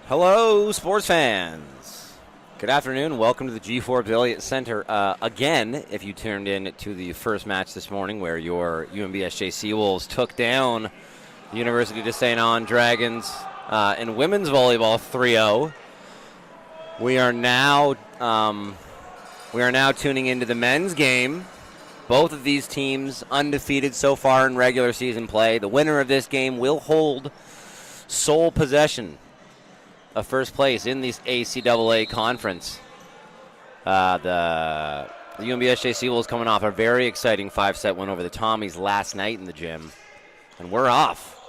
Hello, sports fans. Good afternoon. Welcome to the G4 Affiliate Center. Again, if you turned in to the first match this morning where your UNBSJ Seawolves took down the University de St. Anne Dragons in women's volleyball 3-0. We are now tuning into the men's game. Both of these teams undefeated so far in regular season play. The winner of this game will hold sole possession of first place in the ACAA conference. The UNBSJ Seawolves coming off a very exciting 5-set win over the Tommies last night in the gym. And we're off.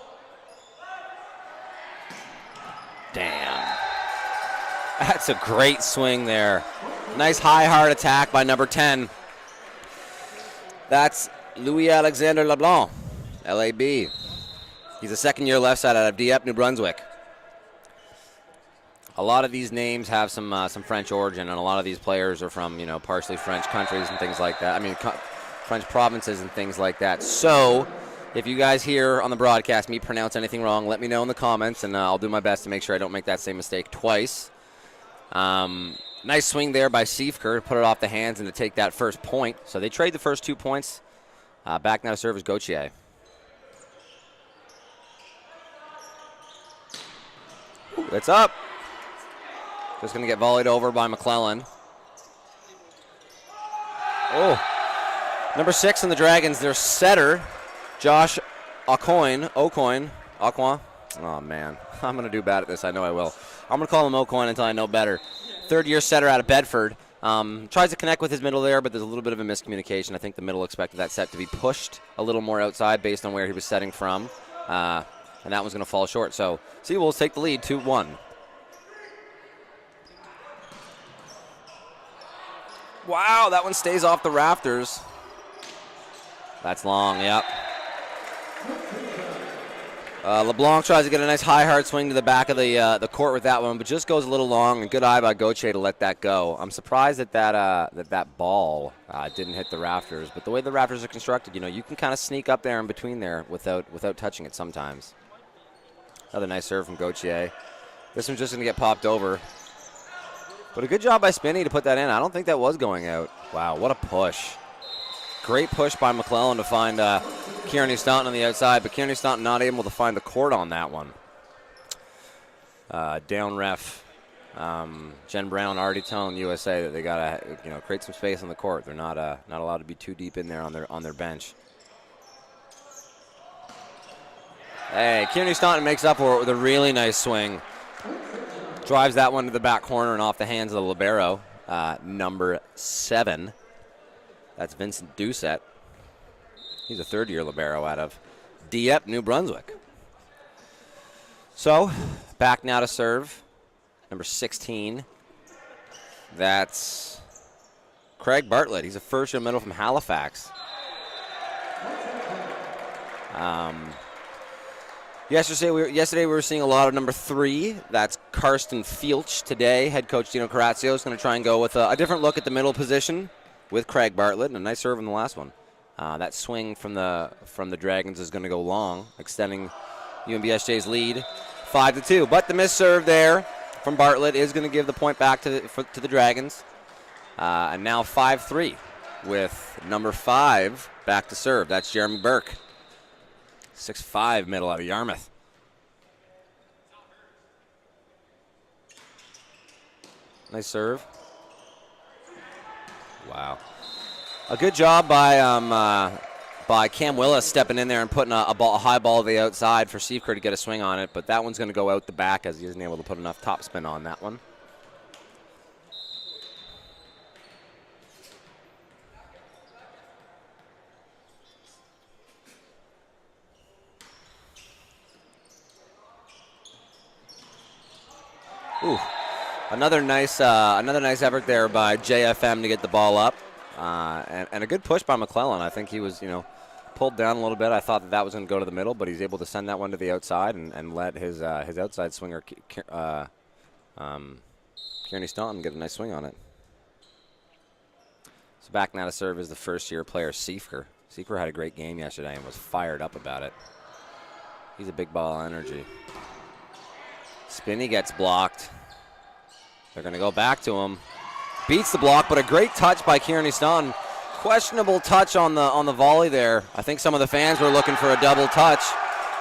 Damn. That's a great swing there. Nice high hard attack by number 10. That's Louis-Alexandre Leblanc, LAB. He's a second-year left side out of Dieppe, New Brunswick. A lot of these names have some French origin, and a lot of these players are from, partially French countries and things like that. French provinces and things like that. So, if you guys hear on the broadcast me pronounce anything wrong, let me know in the comments, and I'll do my best to make sure I don't make that same mistake twice. Nice swing there by Siefker to put it off the hands and to take that first point. So they trade the first 2 points. Back now to serve is Gauthier. It's up. Just going to get volleyed over by McClellan. Oh. Number 6 in the Dragons, their setter, Josh Aucoin. Oh, man. I'm going to do bad at this. I know I will. I'm going to call him Aucoin until I know better. Third-year setter out of Bedford. Tries to connect with his middle there, but there's a little bit of a miscommunication. I think the middle expected that set to be pushed a little more outside based on where he was setting from. And that one's going to fall short. So Seawolves take the lead 2-1. Wow, that one stays off the rafters. That's long, yep. LeBlanc tries to get a nice high hard swing to the back of the court with that one, but just goes a little long. And good eye by Gauthier to let that go. I'm surprised that ball didn't hit the rafters. But the way the rafters are constructed, you can kind of sneak up there in between there without touching it sometimes. Another nice serve from Gauthier. This one's just going to get popped over. But a good job by Spinney to put that in. I don't think that was going out. Wow, what a push. Great push by McClellan to find Kearney Staunton on the outside, but Kearney Staunton not able to find the court on that one. Down ref Jen Brown already telling USA that they got to create some space on the court. They're not allowed to be too deep in there on their bench. Hey, Kearney Staunton makes up for it with a really nice swing. Drives that one to the back corner and off the hands of the libero, number 7. That's Vincent Doucette. He's a third-year libero out of Dieppe, New Brunswick. So, back now to serve, number 16. That's Craig Bartlett. He's a first-year middle from Halifax. Yesterday we were seeing a lot of number 3. That's Karsten Fielch. Today, head coach Dino Corazio is going to try and go with a different look at the middle position with Craig Bartlett, and a nice serve in the last one. That swing from the Dragons is going to go long, extending UNBSJ's lead 5-2. But the missed serve there from Bartlett is going to give the point back to the Dragons. And now 5-3 with number 5 back to serve. That's Jeremy Burke. 6'5" middle out of Yarmouth. Nice serve. Wow. A good job by Cam Willis stepping in there and putting a high ball to the outside for Siefker to get a swing on it, but that one's going to go out the back as he isn't able to put enough topspin on that one. Ooh, another nice effort there by JFM to get the ball up, and a good push by McClellan. I think he was, pulled down a little bit. I thought that was going to go to the middle, but he's able to send that one to the outside and let his outside swinger, Kearney Staunton, get a nice swing on it. So back now to serve is the first-year player, Siefker. Siefker had a great game yesterday and was fired up about it. He's a big ball of energy. Spinney gets blocked. They're going to go back to him. Beats the block, but a great touch by Kearney Staunton. Questionable touch on the volley there. I think some of the fans were looking for a double touch,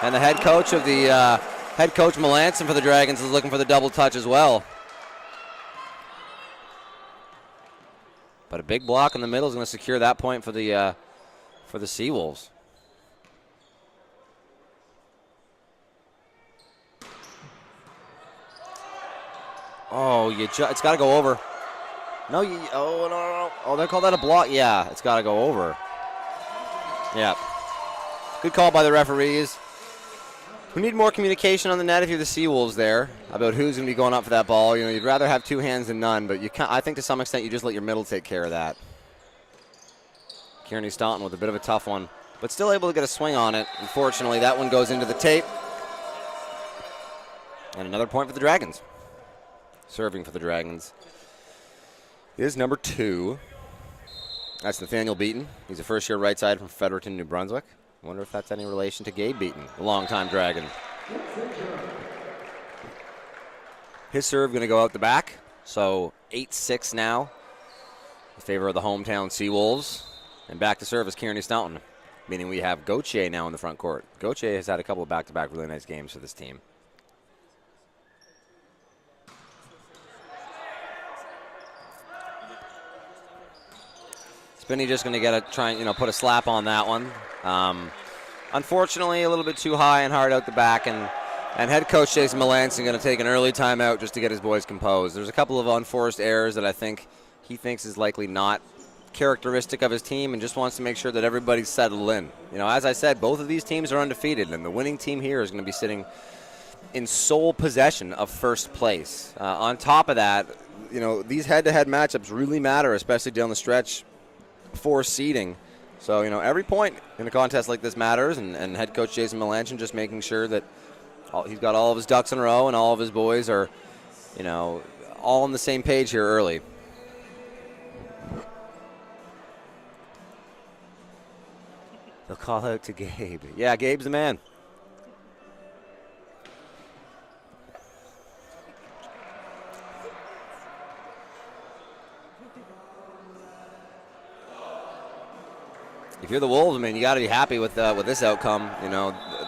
and the head coach Melanson for the Dragons is looking for the double touch as well. But a big block in the middle is going to secure that point for the Seawolves. Oh, it's got to go over. No, no. Oh, they call that a block? Yeah, it's got to go over. Yeah. Good call by the referees. We need more communication on the net if you're the Seawolves there about who's going to be going up for that ball. You know, you'd rather have two hands than none, but I think to some extent you just let your middle take care of that. Kearney Staunton with a bit of a tough one, but still able to get a swing on it. Unfortunately, that one goes into the tape. And another point for the Dragons. Serving for the Dragons is number 2. That's Nathaniel Beaton. He's a first-year right side from Fredericton, New Brunswick. I wonder if that's any relation to Gabe Beaton, the longtime Dragon. His serve going to go out the back, so 8-6 now in favor of the hometown Seawolves. And back to serve is Kearney Staunton, meaning we have Gauthier now in the front court. Gauthier has had a couple of back-to-back really nice games for this team. Spinney just going to try and put a slap on that one. Unfortunately, a little bit too high and hard out the back, and head coach Jason Melanson going to take an early timeout just to get his boys composed. There's a couple of unforced errors that I think he thinks is likely not characteristic of his team, and just wants to make sure that everybody's settled in. As I said, both of these teams are undefeated, and the winning team here is going to be sitting in sole possession of first place. On top of that, these head-to-head matchups really matter, especially down the stretch for seeding. So, every point in a contest like this matters, and head coach Jason Melanson just making sure that he's got all of his ducks in a row and all of his boys are, all on the same page here early. They'll call out to Gabe. Yeah, Gabe's the man. If you're the Wolves, you got to be happy with this outcome.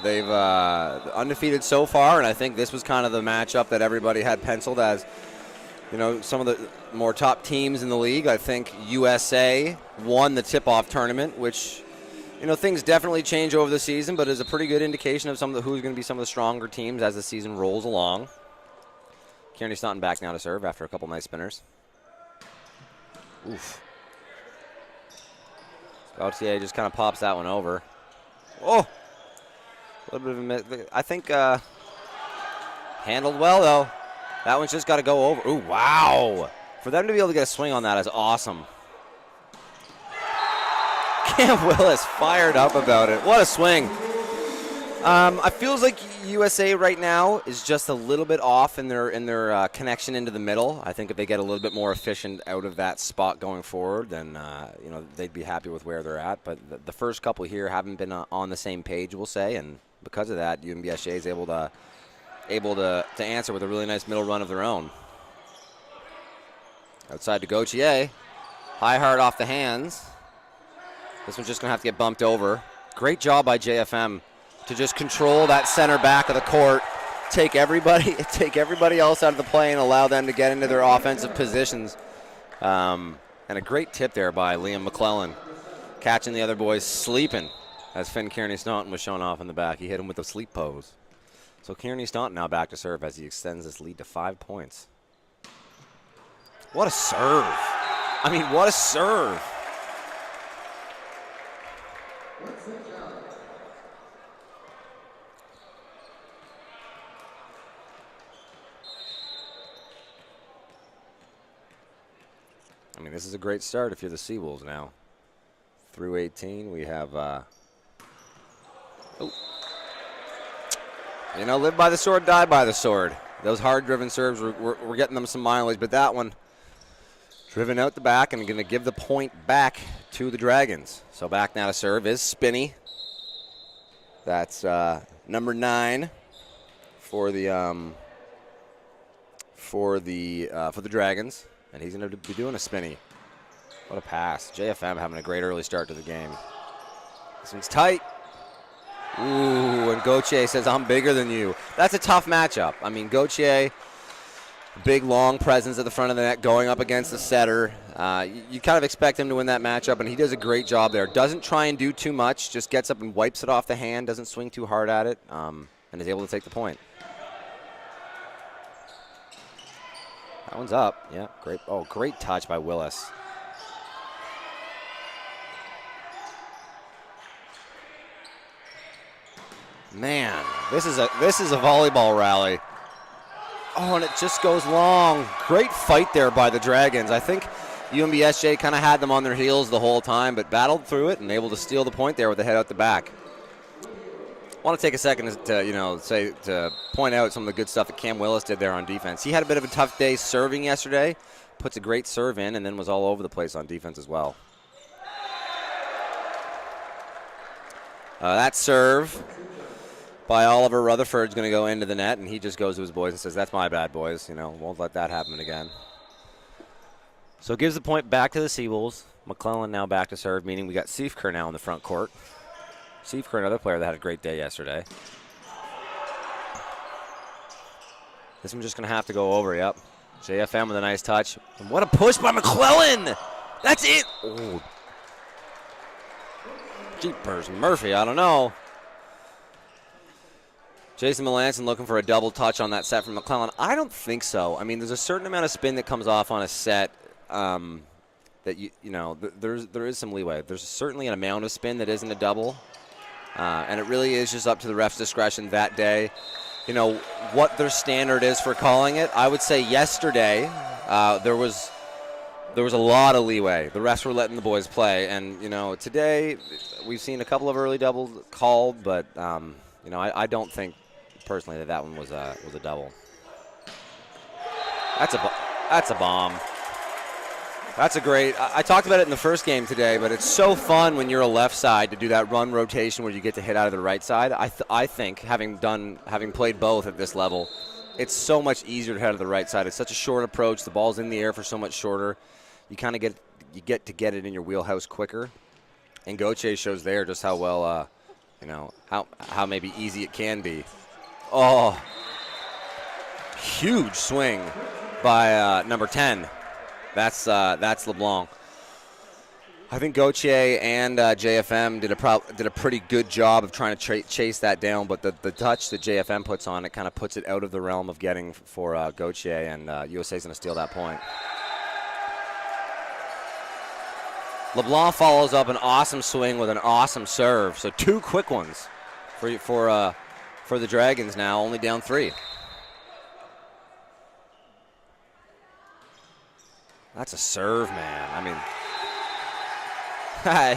They've undefeated so far, and I think this was kind of the matchup that everybody had penciled as, some of the more top teams in the league. I think USA won the tip-off tournament, which, things definitely change over the season, but is a pretty good indication of who's going to be some of the stronger teams as the season rolls along. Kearney Staunton back now to serve after a couple nice spinners. Oof. Gauthier just kind of pops that one over. Oh! A little bit of a miss. I think handled well, though. That one's just got to go over. Ooh, wow! For them to be able to get a swing on that is awesome. Cam Willis fired up about it. What a swing. I feels like USA right now is just a little bit off in their connection into the middle. I think if they get a little bit more efficient out of that spot going forward, then they'd be happy with where they're at. But the first couple here haven't been on the same page, we'll say, and because of that, UNBSJ is able to answer with a really nice middle run of their own. Outside to Gauthier, high hard off the hands. This one's just gonna have to get bumped over. Great job by JFM to just control that center back of the court, take everybody else out of the play and allow them to get into their offensive positions. And a great tip there by Liam McClellan, catching the other boys sleeping as Finn Kearney Staunton was shown off in the back. He hit him with a sleep pose. So Kearney Staunton now back to serve as he extends this lead to 5 points. What a serve. What a serve. This is a great start if you're the Seawolves now. Through 18, we have, live by the sword, die by the sword. Those hard-driven serves, we're getting them some mileage, but that one driven out the back and going to give the point back to the Dragons. So back now to serve is Spinney. That's number 9 for the for the Dragons, and he's going to be doing a spinny. What a pass. JFM having a great early start to the game. This one's tight. Ooh, and Gauthier says, I'm bigger than you. That's a tough matchup. I mean, Gauthier, big, long presence at the front of the net, going up against the setter. You kind of expect him to win that matchup, and he does a great job there. Doesn't try and do too much, just gets up and wipes it off the hand, doesn't swing too hard at it, and is able to take the point. That one's up. Yeah, great. Oh, great touch by Willis. Man, this is a volleyball rally. Oh, and it just goes long. Great fight there by the Dragons. I think UNBSJ kind of had them on their heels the whole time, but battled through it and able to steal the point there with the head out the back. I want to take a second to point out some of the good stuff that Cam Willis did there on defense. He had a bit of a tough day serving yesterday, puts a great serve in, and then was all over the place on defense as well. That serve by Oliver Rutherford's going to go into the net, and he just goes to his boys and says, that's my bad, boys. Won't let that happen again. So gives the point back to the Seawolves. McClellan now back to serve, meaning we got Siefker now in the front court. Siefker, another player that had a great day yesterday. This one's just going to have to go over, yep. JFM with a nice touch. And what a push by McClellan! That's it! Oh. Jeepers Murphy, I don't know. Jason Melanson looking for a double touch on that set from McClellan. I don't think so. I mean, there's a certain amount of spin that comes off on a set that there is some leeway. There's certainly an amount of spin that isn't a double, and it really is just up to the ref's discretion that day. What their standard is for calling it. I would say yesterday there was a lot of leeway. The refs were letting the boys play, and today we've seen a couple of early doubles called, but I don't think personally that one was a double. That's a bomb. That's a great. I talked about it in the first game today, but it's so fun when you're a left side to do that run rotation where you get to hit out of the right side. I think having played both at this level, it's so much easier to head to the right side. It's such a short approach. The ball's in the air for so much shorter. You kind of get to get it in your wheelhouse quicker. And Gauthier shows there just how well, how maybe easy it can be. Oh, huge swing by number 10. That's LeBlanc. I think Gauthier and JFM did a pretty good job of trying to chase that down, but the touch that JFM puts on it kind of puts it out of the realm of getting for Gauthier, and USA's going to steal that point. LeBlanc follows up an awesome swing with an awesome serve, so two quick ones for the Dragons now, only down 3. That's a serve, man. I mean,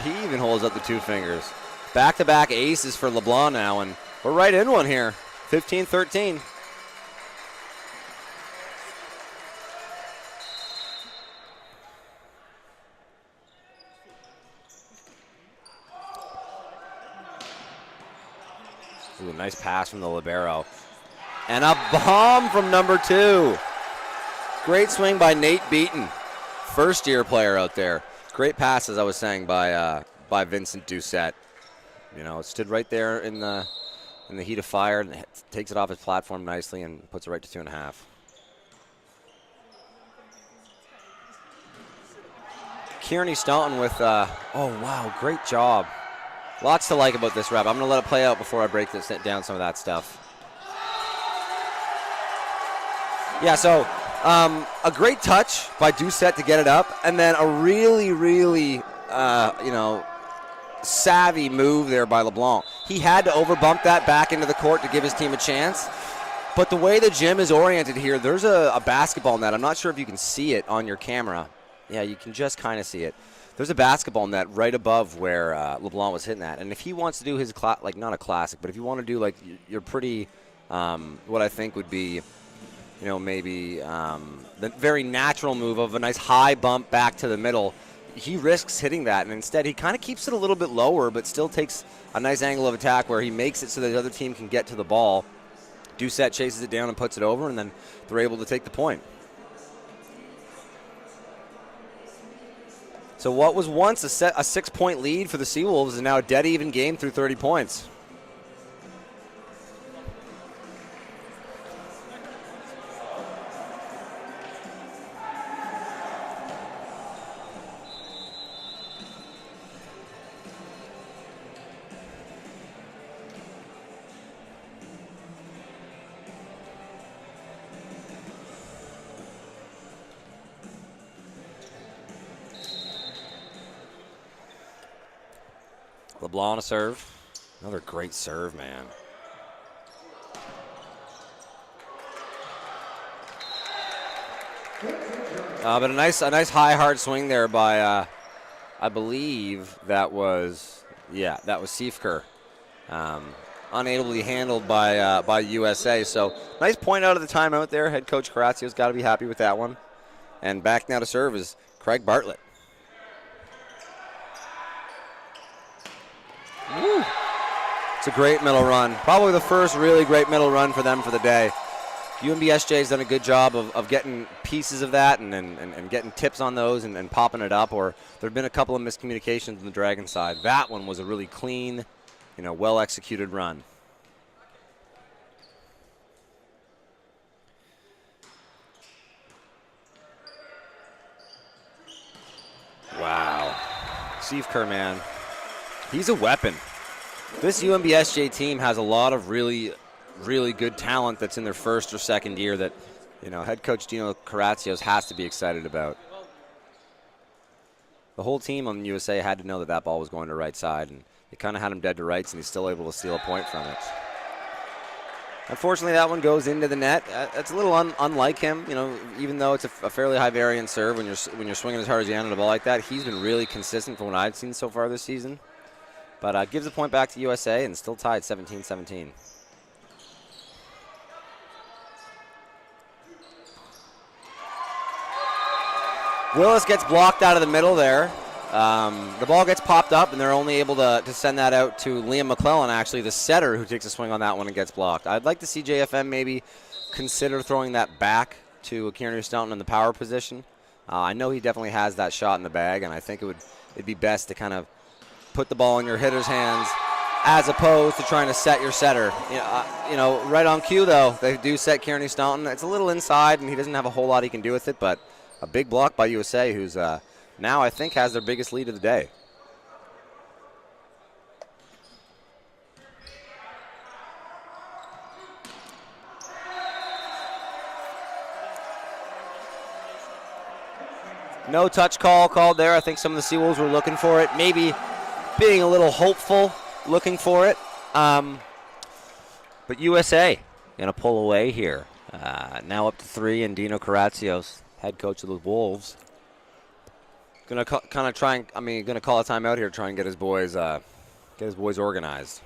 he even holds up the 2 fingers. Back-to-back aces for LeBlanc now, and we're right in one here, 15-13. Ooh, a nice pass from the libero. And a bomb from number 2. Great swing by Nate Beaton, first-year player out there. Great pass, as I was saying, by Vincent Doucette. It stood right there in the heat of fire, and takes it off his platform nicely and puts it right to 2.5. Kearney Staunton with, oh wow, great job. Lots to like about this rep. I'm going to let it play out before I break down some of that stuff. Yeah, so a great touch by Doucette to get it up, and then a really, really, savvy move there by LeBlanc. He had to overbump that back into the court to give his team a chance. But the way the gym is oriented here, there's a basketball net. I'm not sure if you can see it on your camera. Yeah, you can just kind of see it. There's a basketball net right above where LeBlanc was hitting that. And if he wants to do his, not a classic, but if you want to do like your pretty, what I think would be, maybe the very natural move of a nice high bump back to the middle, he risks hitting that. And instead, he kind of keeps it a little bit lower, but still takes a nice angle of attack where he makes it so that the other team can get to the ball. Doucette chases it down and puts it over, and then they're able to take the point. So what was once a 6-point lead for the Seawolves is now a dead even game through 30 points. LeBlanc on a serve. Another great serve, man. But a nice high, hard swing there by, I believe that was Siefker. Unable to be handled by USA. So nice point out of the timeout there. Head coach Carrazzio's got to be happy with that one. And back now to serve is Craig Bartlett. Woo. It's a great middle run. Probably the first really great middle run for them for the day. UNBSJ has done a good job of getting pieces of that and getting tips on those and popping it up, or there have been a couple of miscommunications on the Dragon side. That one was a really clean, well-executed run. Wow. Siefker, man. He's a weapon. This UNBSJ team has a lot of really, really good talent that's in their first or second year that, head coach Dino Carrazzio's has to be excited about. The whole team on USA had to know that ball was going to right side, and they kind of had him dead to rights, and he's still able to steal a point from it. Unfortunately, that one goes into the net. It's a little unlike him, even though it's a fairly high variance serve when you're swinging as hard as you can at a ball like that. He's been really consistent from what I've seen so far this season. But gives the point back to USA and still tied 17-17. Willis gets blocked out of the middle there. The ball gets popped up, and they're only able to send that out to Liam McClellan, actually, the setter, who takes a swing on that one and gets blocked. I'd like to see JFM maybe consider throwing that back to Kearney Staunton in the power position. I know he definitely has that shot in the bag, and I think it'd be best to kind of put the ball in your hitter's hands as opposed to trying to set your setter. Right on cue, though, they do set Kearney Staunton. It's a little inside, and he doesn't have a whole lot he can do with it, but a big block by USA, who's now I think has their biggest lead of the day. No touch call called there. I think some of the Seawolves were looking for it. Maybe being a little hopeful, looking for it. But USA going to pull away here. Now up to 3, and Dino Carrazzio's head coach of the Wolves going to kind of try and, going to call a timeout here, try and get his boys organized.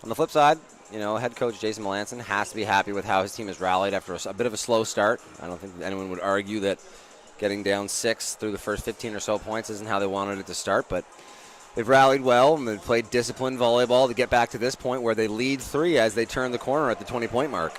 On the flip side, head coach Jason Melanson has to be happy with how his team has rallied after a bit of a slow start. I don't think anyone would argue that getting down 6 through the first 15 or so points isn't how they wanted it to start, but they've rallied well, and they've played disciplined volleyball to get back to this point where they lead 3 as they turn the corner at the 20-point mark.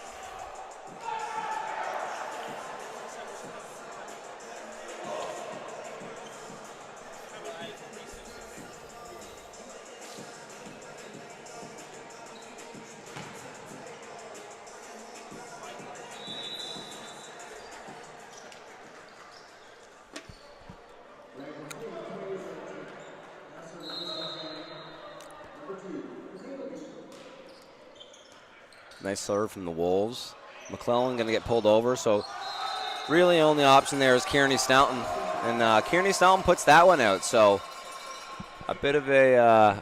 Nice serve from the Wolves. McClellan going to get pulled over, so really only option there is Kearney Staunton. And Kearney Staunton puts that one out, so a bit of a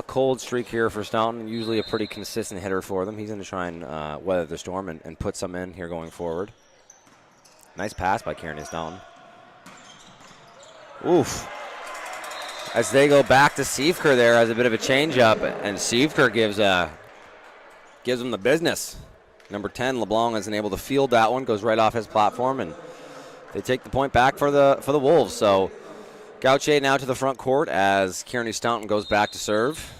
cold streak here for Staunton. Usually a pretty consistent hitter for them. He's going to try and weather the storm and put some in here going forward. Nice pass by Kearney Staunton. Oof. As they go back to Siefker there as a bit of a change-up, and Siefker gives them the business. Number 10, LeBlanc, isn't able to field that one, goes right off his platform, and they take the point back for the Wolves. So Gauthier now to the front court as Kearney Staunton goes back to serve.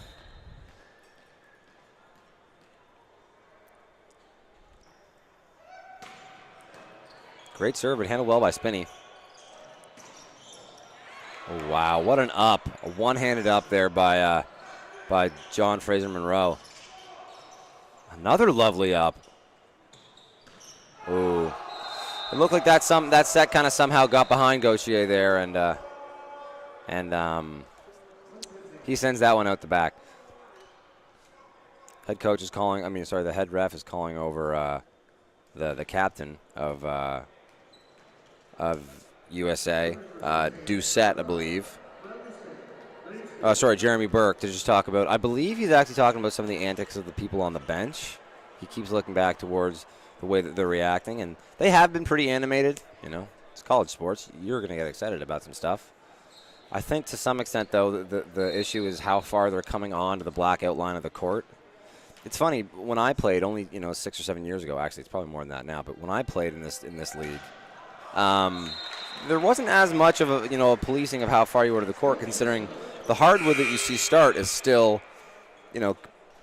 Great serve, but handled well by Spinney. Oh, wow, what an up. A one-handed up there by John Fraser Monroe. Another lovely up. Ooh. It looked like that set kind of somehow got behind Gauthier there, and he sends that one out the back. The head ref is calling over the captain of USA, Doucette, I believe. Jeremy Burke, to just talk about. I believe he's actually talking about some of the antics of the people on the bench. He keeps looking back towards the way that they're reacting, and they have been pretty animated. You know, it's college sports. You're going to get excited about some stuff. I think to some extent, though, the issue is how far they're coming on to the black outline of the court. It's funny, when I played only 6 or 7 years ago, actually it's probably more than that now, but when I played in this league, there wasn't as much of a policing of how far you were to the court, considering the hardwood that you see start is still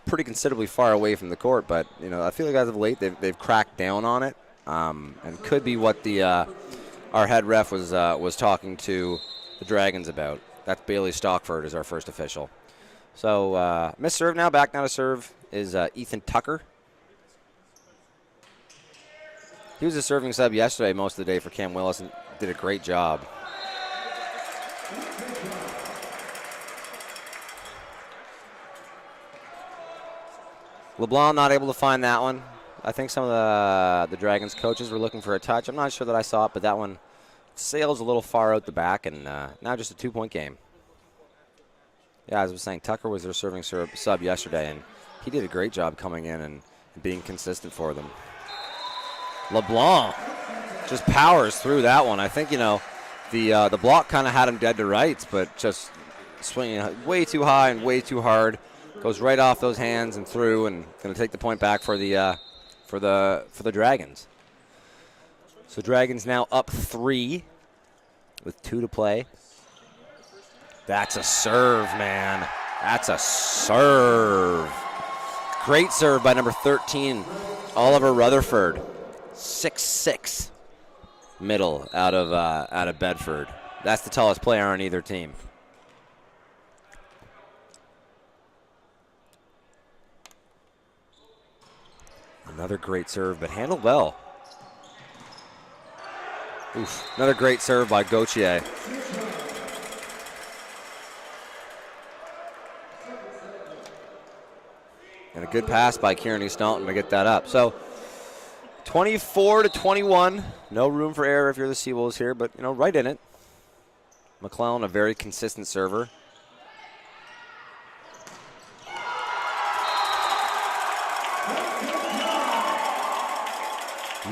pretty considerably far away from the court. But I feel like as of late they've cracked down on it, and could be what our head ref was talking to the Dragons about. That's Bailey Stockford is our first official. So missed serve now, back now to serve is Ethan Tucker. He was a serving sub yesterday most of the day for Cam Willis and did a great job. LeBlanc not able to find that one. I think some of the Dragons coaches were looking for a touch. I'm not sure that I saw it, but that one sails a little far out the back, and now just a 2-point game. Yeah, as I was saying, Tucker was their serving sub yesterday, and he did a great job coming in and being consistent for them. LeBlanc just powers through that one. I think, the block kind of had him dead to rights, but just swinging way too high and way too hard. Goes right off those hands and through, and going to take the point back for the Dragons. So Dragons now up 3 with 2 to play. That's a serve, man. That's a serve. Great serve by number 13, Oliver Rutherford. 6'6", middle out of Bedford. That's the tallest player on either team. Another great serve, but handled well. Oof, another great serve by Gauthier. And a good pass by Kieran Staunton to get that up. So 24-21. No room for error if you're the Seawolves here, but right in it. McClellan, a very consistent server.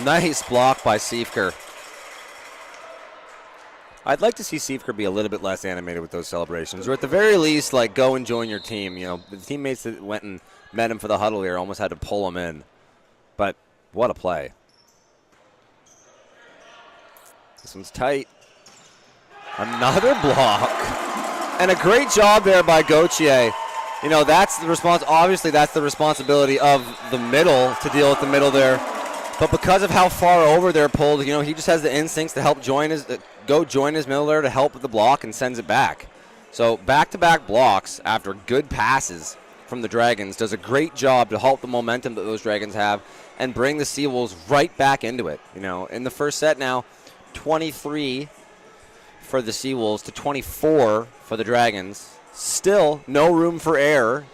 Nice block by Siefker. I'd like to see Siefker be a little bit less animated with those celebrations, or at the very least, go and join your team. The teammates that went and met him for the huddle here almost had to pull him in. But what a play. This one's tight. Another block. And a great job there by Gauthier. That's the response. Obviously, that's the responsibility of the middle to deal with the middle there. But because of how far over they're pulled, he just has the instincts to help join his middle there to help with the block and sends it back. So back-to-back blocks after good passes from the Dragons does a great job to help the momentum that those Dragons have and bring the Seawolves right back into it. In the first set now, 23 for the Seawolves to 24 for the Dragons. Still no room for error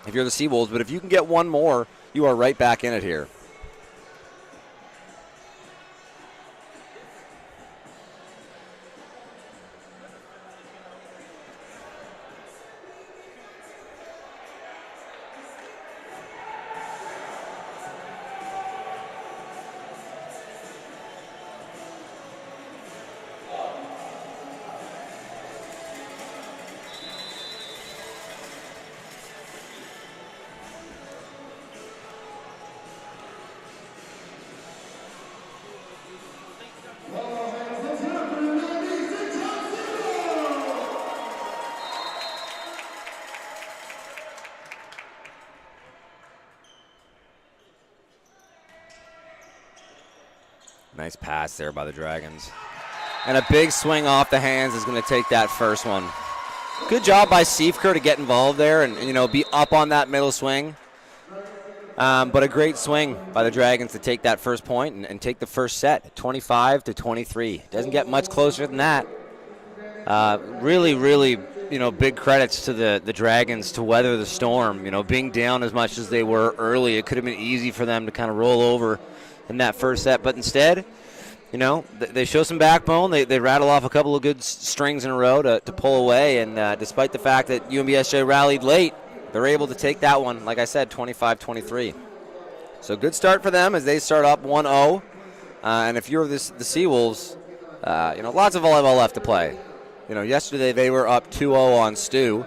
if you're the Seawolves, but if you can get one more, you are right back in it here. Nice pass there by the Dragons. And a big swing off the hands is going to take that first one. Good job by Siefker to get involved there and be up on that middle swing. But a great swing by the Dragons to take that first point and take the first set, 25-23. Doesn't get much closer than that. Really, big credits to the Dragons to weather the storm. Being down as much as they were early, it could have been easy for them to kind of roll over in that first set. But instead, they show some backbone. They rattle off a couple of good strings in a row to pull away. And despite the fact that UNBSJ rallied late, they're able to take that one, like I said, 25-23. So good start for them as they start up 1-0. And if you're the Seawolves, lots of volleyball left to play. Yesterday they were up 2-0 on Stu,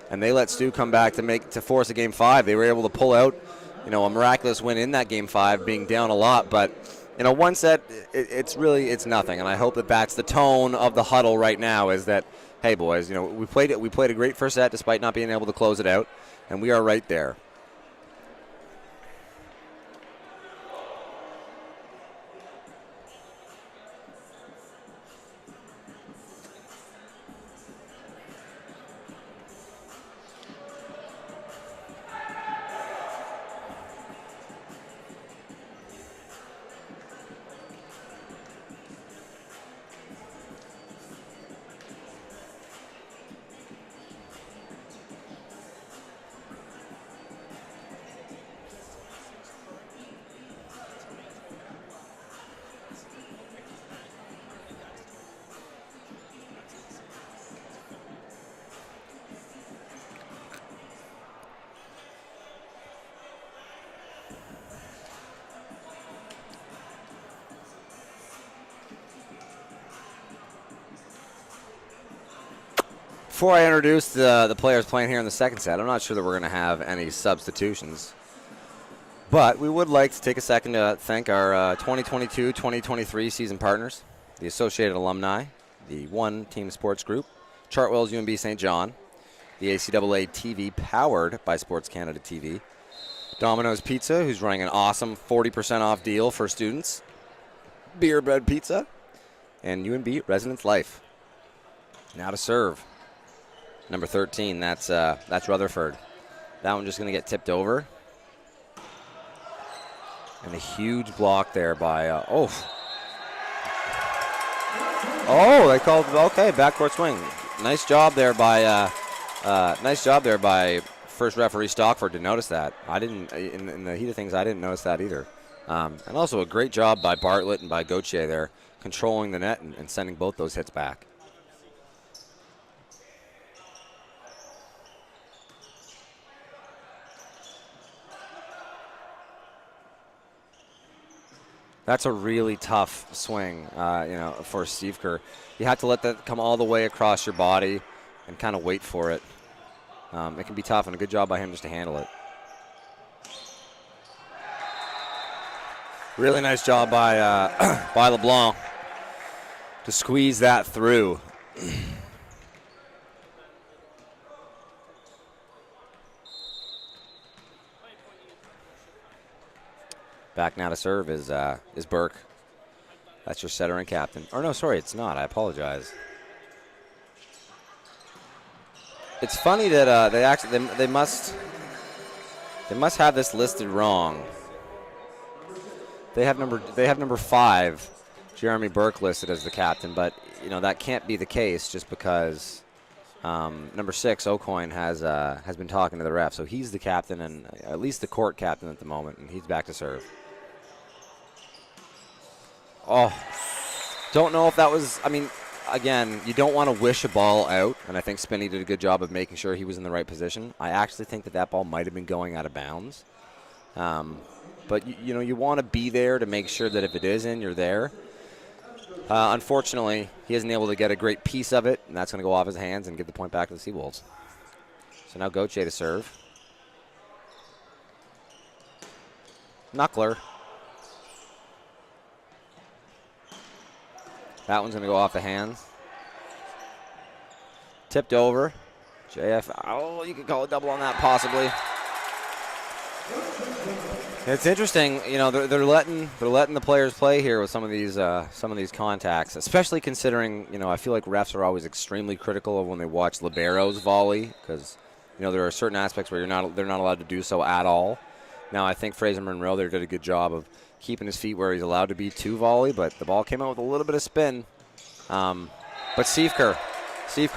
and they let Stu come back to force a Game 5. They were able to pull out, a miraculous win in that Game 5, being down a lot. But, one set, it's nothing. And I hope that that's the tone of the huddle right now is that, hey, boys, we played a great first set despite not being able to close it out, and we are right there. Before I introduce the players playing here in the second set, I'm not sure that we're going to have any substitutions. But we would like to take a second to thank our 2022-2023 season partners, the Associated Alumni, the One Team Sports Group, Chartwell's UNB St. John, the ACAA TV powered by Sports Canada TV, Domino's Pizza, who's running an awesome 40% off deal for students, Beer Bread Pizza, and UNB Residence Life. Now to serve. Number 13, that's Rutherford. That one just going to get tipped over. And a huge block there by, they called, okay, backcourt swing. Nice job there by first referee Stockford to notice that. I didn't, in the heat of things, I didn't notice that either. And also a great job by Bartlett and by Gauthier there, controlling the net and sending both those hits back. That's a really tough swing, for Siefker. You have to let that come all the way across your body and kind of wait for it. It can be tough, and a good job by him just to handle it. Really nice job by by LeBlanc to squeeze that through. Back now to serve is Burke. That's your setter and captain. Or no, sorry, it's not. I apologize. It's funny that they must have this listed wrong. They have number 5, Jeremy Burke, listed as the captain, but that can't be the case just because number 6, O'Coin, has been talking to the ref, so he's the captain and at least the court captain at the moment, and he's back to serve. Oh, don't know if that was, again, you don't want to wish a ball out, and I think Spinney did a good job of making sure he was in the right position. I actually think that ball might have been going out of bounds. But, you want to be there to make sure that if it is in, you're there. Unfortunately, he isn't able to get a great piece of it, and that's going to go off his hands and give the point back to the Seawolves. So now Gauthier to serve. Knuckler. That one's going to go off the hands. Tipped over. JF, you could call a double on that possibly. It's interesting, you know, they're letting the players play here with some of these contacts, especially considering, you know, I feel like refs are always extremely critical of when they watch liberos volley, because, you know, there are certain aspects where they're not allowed to do so at all. Now I think Fraser Monroe there did a good job of keeping his feet where he's allowed to be to volley, but the ball came out with a little bit of spin. But Siefker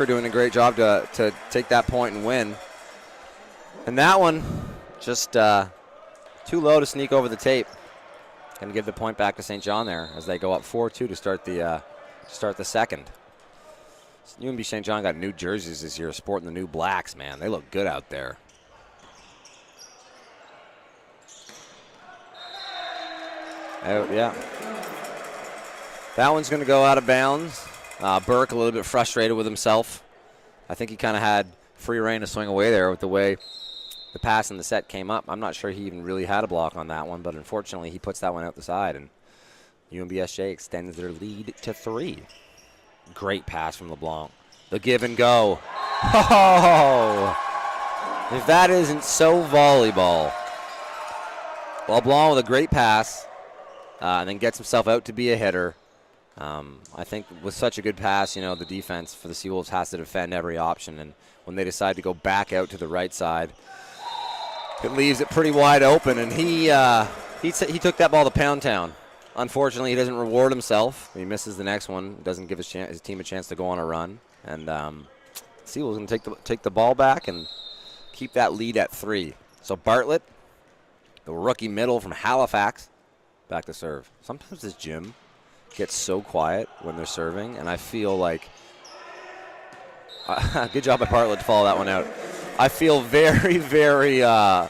doing a great job to take that point and win. And that one just too low to sneak over the tape and give the point back to St. John there as they go up 4-2 to start the second. UNB St. John got new jerseys this year, sporting the new blacks, man. They look good out there. Oh, yeah. That one's going to go out of bounds. Burke a little bit frustrated with himself. I think he kind of had free reign to swing away there with the way the pass in the set came up. I'm not sure he even really had a block on that one, but unfortunately he puts that one out the side, and UNBSJ extends their lead to 3. Great pass from LeBlanc. The give and go. Oh! If that isn't so volleyball. LeBlanc with a great pass, and then gets himself out to be a hitter. I think with such a good pass, you know, the defense for the Seawolves has to defend every option, and when they decide to go back out to the right side, it leaves it pretty wide open, and he took that ball to Pound Town. Unfortunately, he doesn't reward himself. He misses the next one. Doesn't give his team a chance to go on a run. And Seawolves going to take the ball back and keep that lead at 3. So Bartlett, the rookie middle from Halifax, back to serve. Sometimes this gym gets so quiet when they're serving, and I feel like good job by Bartlett to follow that one out. I feel very, very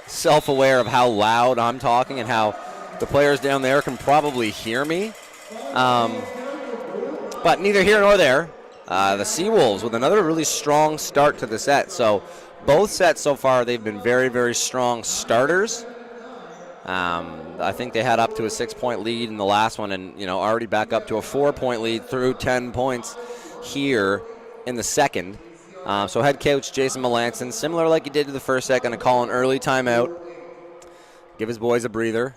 self-aware of how loud I'm talking and how the players down there can probably hear me. But neither here nor there. The Seawolves with another really strong start to the set. So both sets so far, they've been very, very strong starters. I think they had up to a 6-point lead in the last one, and you know, already back up to a 4-point lead through 10 points here in the second. So head coach Jason Melanson, similar like he did to the first set, going to call an early timeout, give his boys a breather.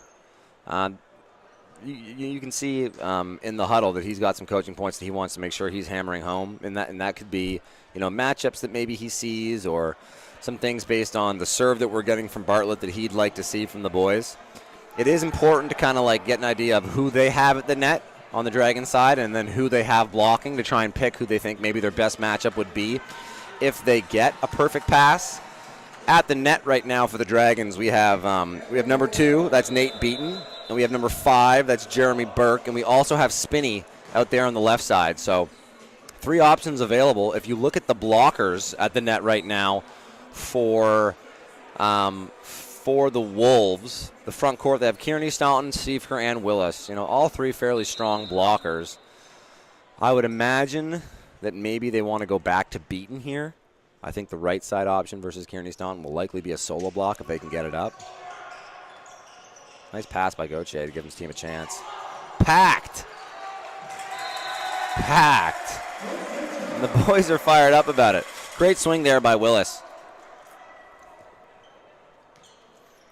You can see in the huddle that he's got some coaching points that he wants to make sure he's hammering home, and that could be, you know, matchups that maybe he sees, or some things based on the serve that we're getting from Bartlett that he'd like to see from the boys. It is important to kind of like get an idea of who they have at the net on the Dragon side, and then who they have blocking, to try and pick who they think maybe their best matchup would be if they get a perfect pass. At the net right now for the Dragons, we have number 2, that's Nate Beaton, and we have number 5, that's Jeremy Burke, and we also have Spinney out there on the left side. So 3 options available. If you look at the blockers at the net right now for the Wolves, the front court, they have Kearney, Staunton, Siefker, and Willis. You know, all 3 fairly strong blockers. I would imagine that maybe they want to go back to Beaton here. I think the right side option versus Kearney Staunton will likely be a solo block if they can get it up. Nice pass by Gauthier to give his team a chance. Packed. And the boys are fired up about it. Great swing there by Willis.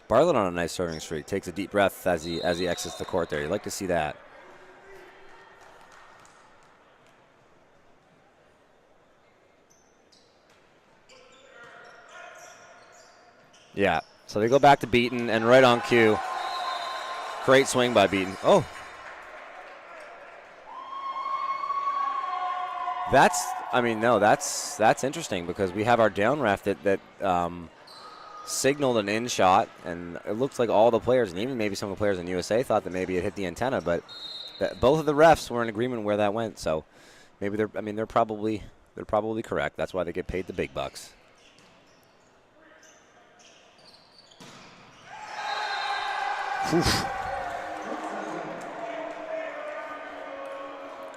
Bartlett on a nice serving streak. Takes a deep breath as he exits the court there. You'd like to see that. Yeah, so they go back to Beaton, and right on cue, great swing by Beaton. Oh. That's interesting, because we have our down ref that signaled an in shot, and it looks like all the players, and even maybe some of the players in USA, thought that maybe it hit the antenna, but both of the refs were in agreement where that went. So maybe they're probably correct. That's why they get paid the big bucks. Oof.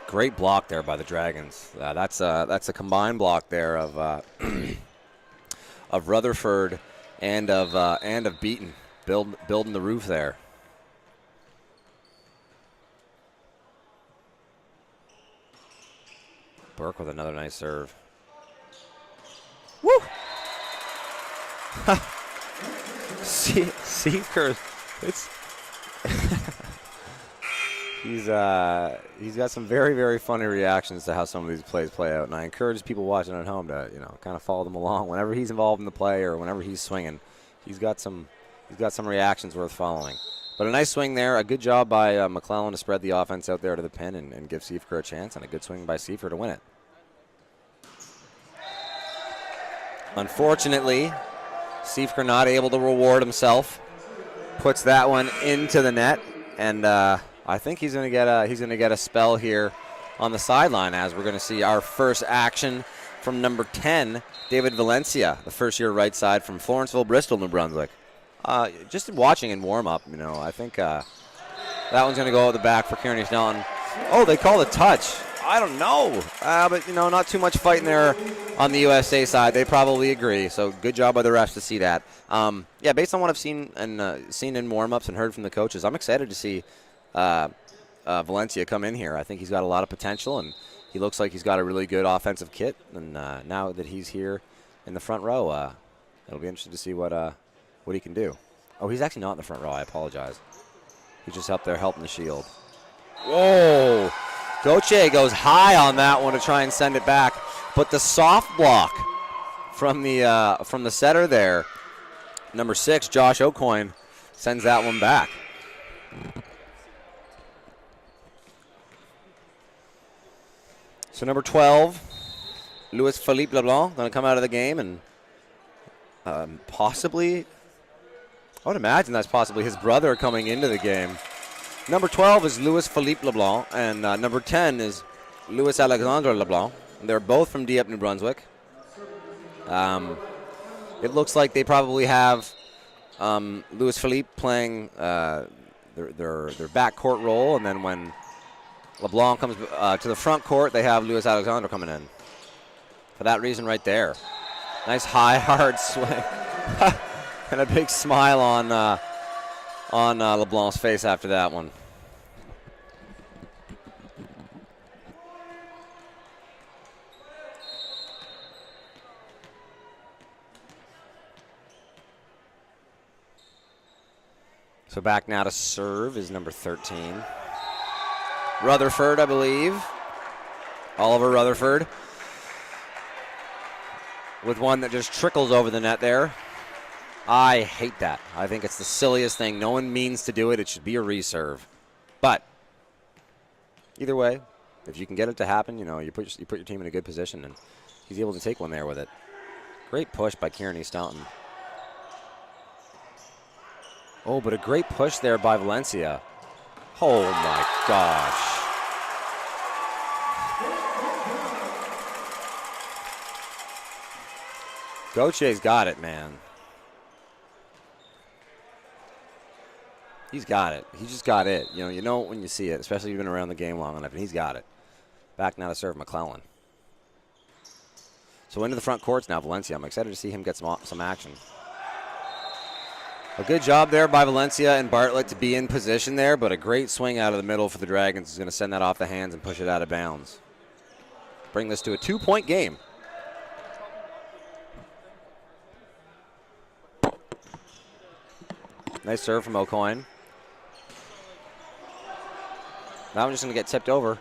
Great block there by the Dragons. That's a combined block there of of Rutherford and of Beaton building the roof there. Burke with another nice serve. Woo! Seeker, He's got some very, very funny reactions to how some of these plays play out, and I encourage people watching at home to kind of follow them along whenever he's involved in the play or whenever he's swinging. He's got some reactions worth following. But a nice swing there, a good job by McClellan to spread the offense out there to the pin and give Seifer a chance, and a good swing by Seifer to win it. Unfortunately, Seifer not able to reward himself. Puts that one into the net, and I think he's going to get a spell here on the sideline, as we're going to see our first action from number 10, David Valencia, the first-year right side from Florenceville, Bristol, New Brunswick. Just watching in warm-up, I think that one's going to go out the back for Kearney Snelton. Oh, they call it a touch. I don't know, but not too much fighting there on the USTA side. They probably agree. So good job by the refs to see that. Yeah, based on what I've seen in warm-ups and heard from the coaches, I'm excited to see Valencia come in here. I think he's got a lot of potential, and he looks like he's got a really good offensive kit. And now that he's here in the front row, it'll be interesting to see what he can do. Oh, he's actually not in the front row. I apologize. He's just up there helping the shield. Whoa! Gauthier goes high on that one to try and send it back, but the soft block from the setter there, number 6, Josh O'Coin, sends that one back. So number 12, Louis Philippe Leblanc, going to come out of the game, and possibly, I would imagine that's possibly his brother coming into the game. Number 12 is Louis Philippe Leblanc, and number 10 is Louis Alexandre Leblanc. They're both from Dieppe, New Brunswick. It looks like they probably have Louis Philippe playing their backcourt role, and then when LeBlanc comes to the front court, they have Louis Alexandre coming in. For that reason right there. Nice high, hard swing. And a big smile on LeBlanc's face after that one. So back now to serve is number 13. Rutherford, I believe. Oliver Rutherford. With one that just trickles over the net there. I hate that. I think it's the silliest thing. No one means to do it. It should be a reserve. But either way, if you can get it to happen, you put your team in a good position, and he's able to take one there with it. Great push by Kearney Staunton. Oh, but a great push there by Valencia. Oh my gosh. Gauthier's got it, man. He's got it. He just got it. You know it when you see it, especially if you've been around the game long enough, and he's got it. Back now to serve McClellan. So into the front courts now, Valencia. I'm excited to see him get some action. A good job there by Valencia and Bartlett to be in position there, but a great swing out of the middle for the Dragons is going to send that off the hands and push it out of bounds. Bring this to a 2-point game. Nice serve from O'Coin. That one's just going to get tipped over.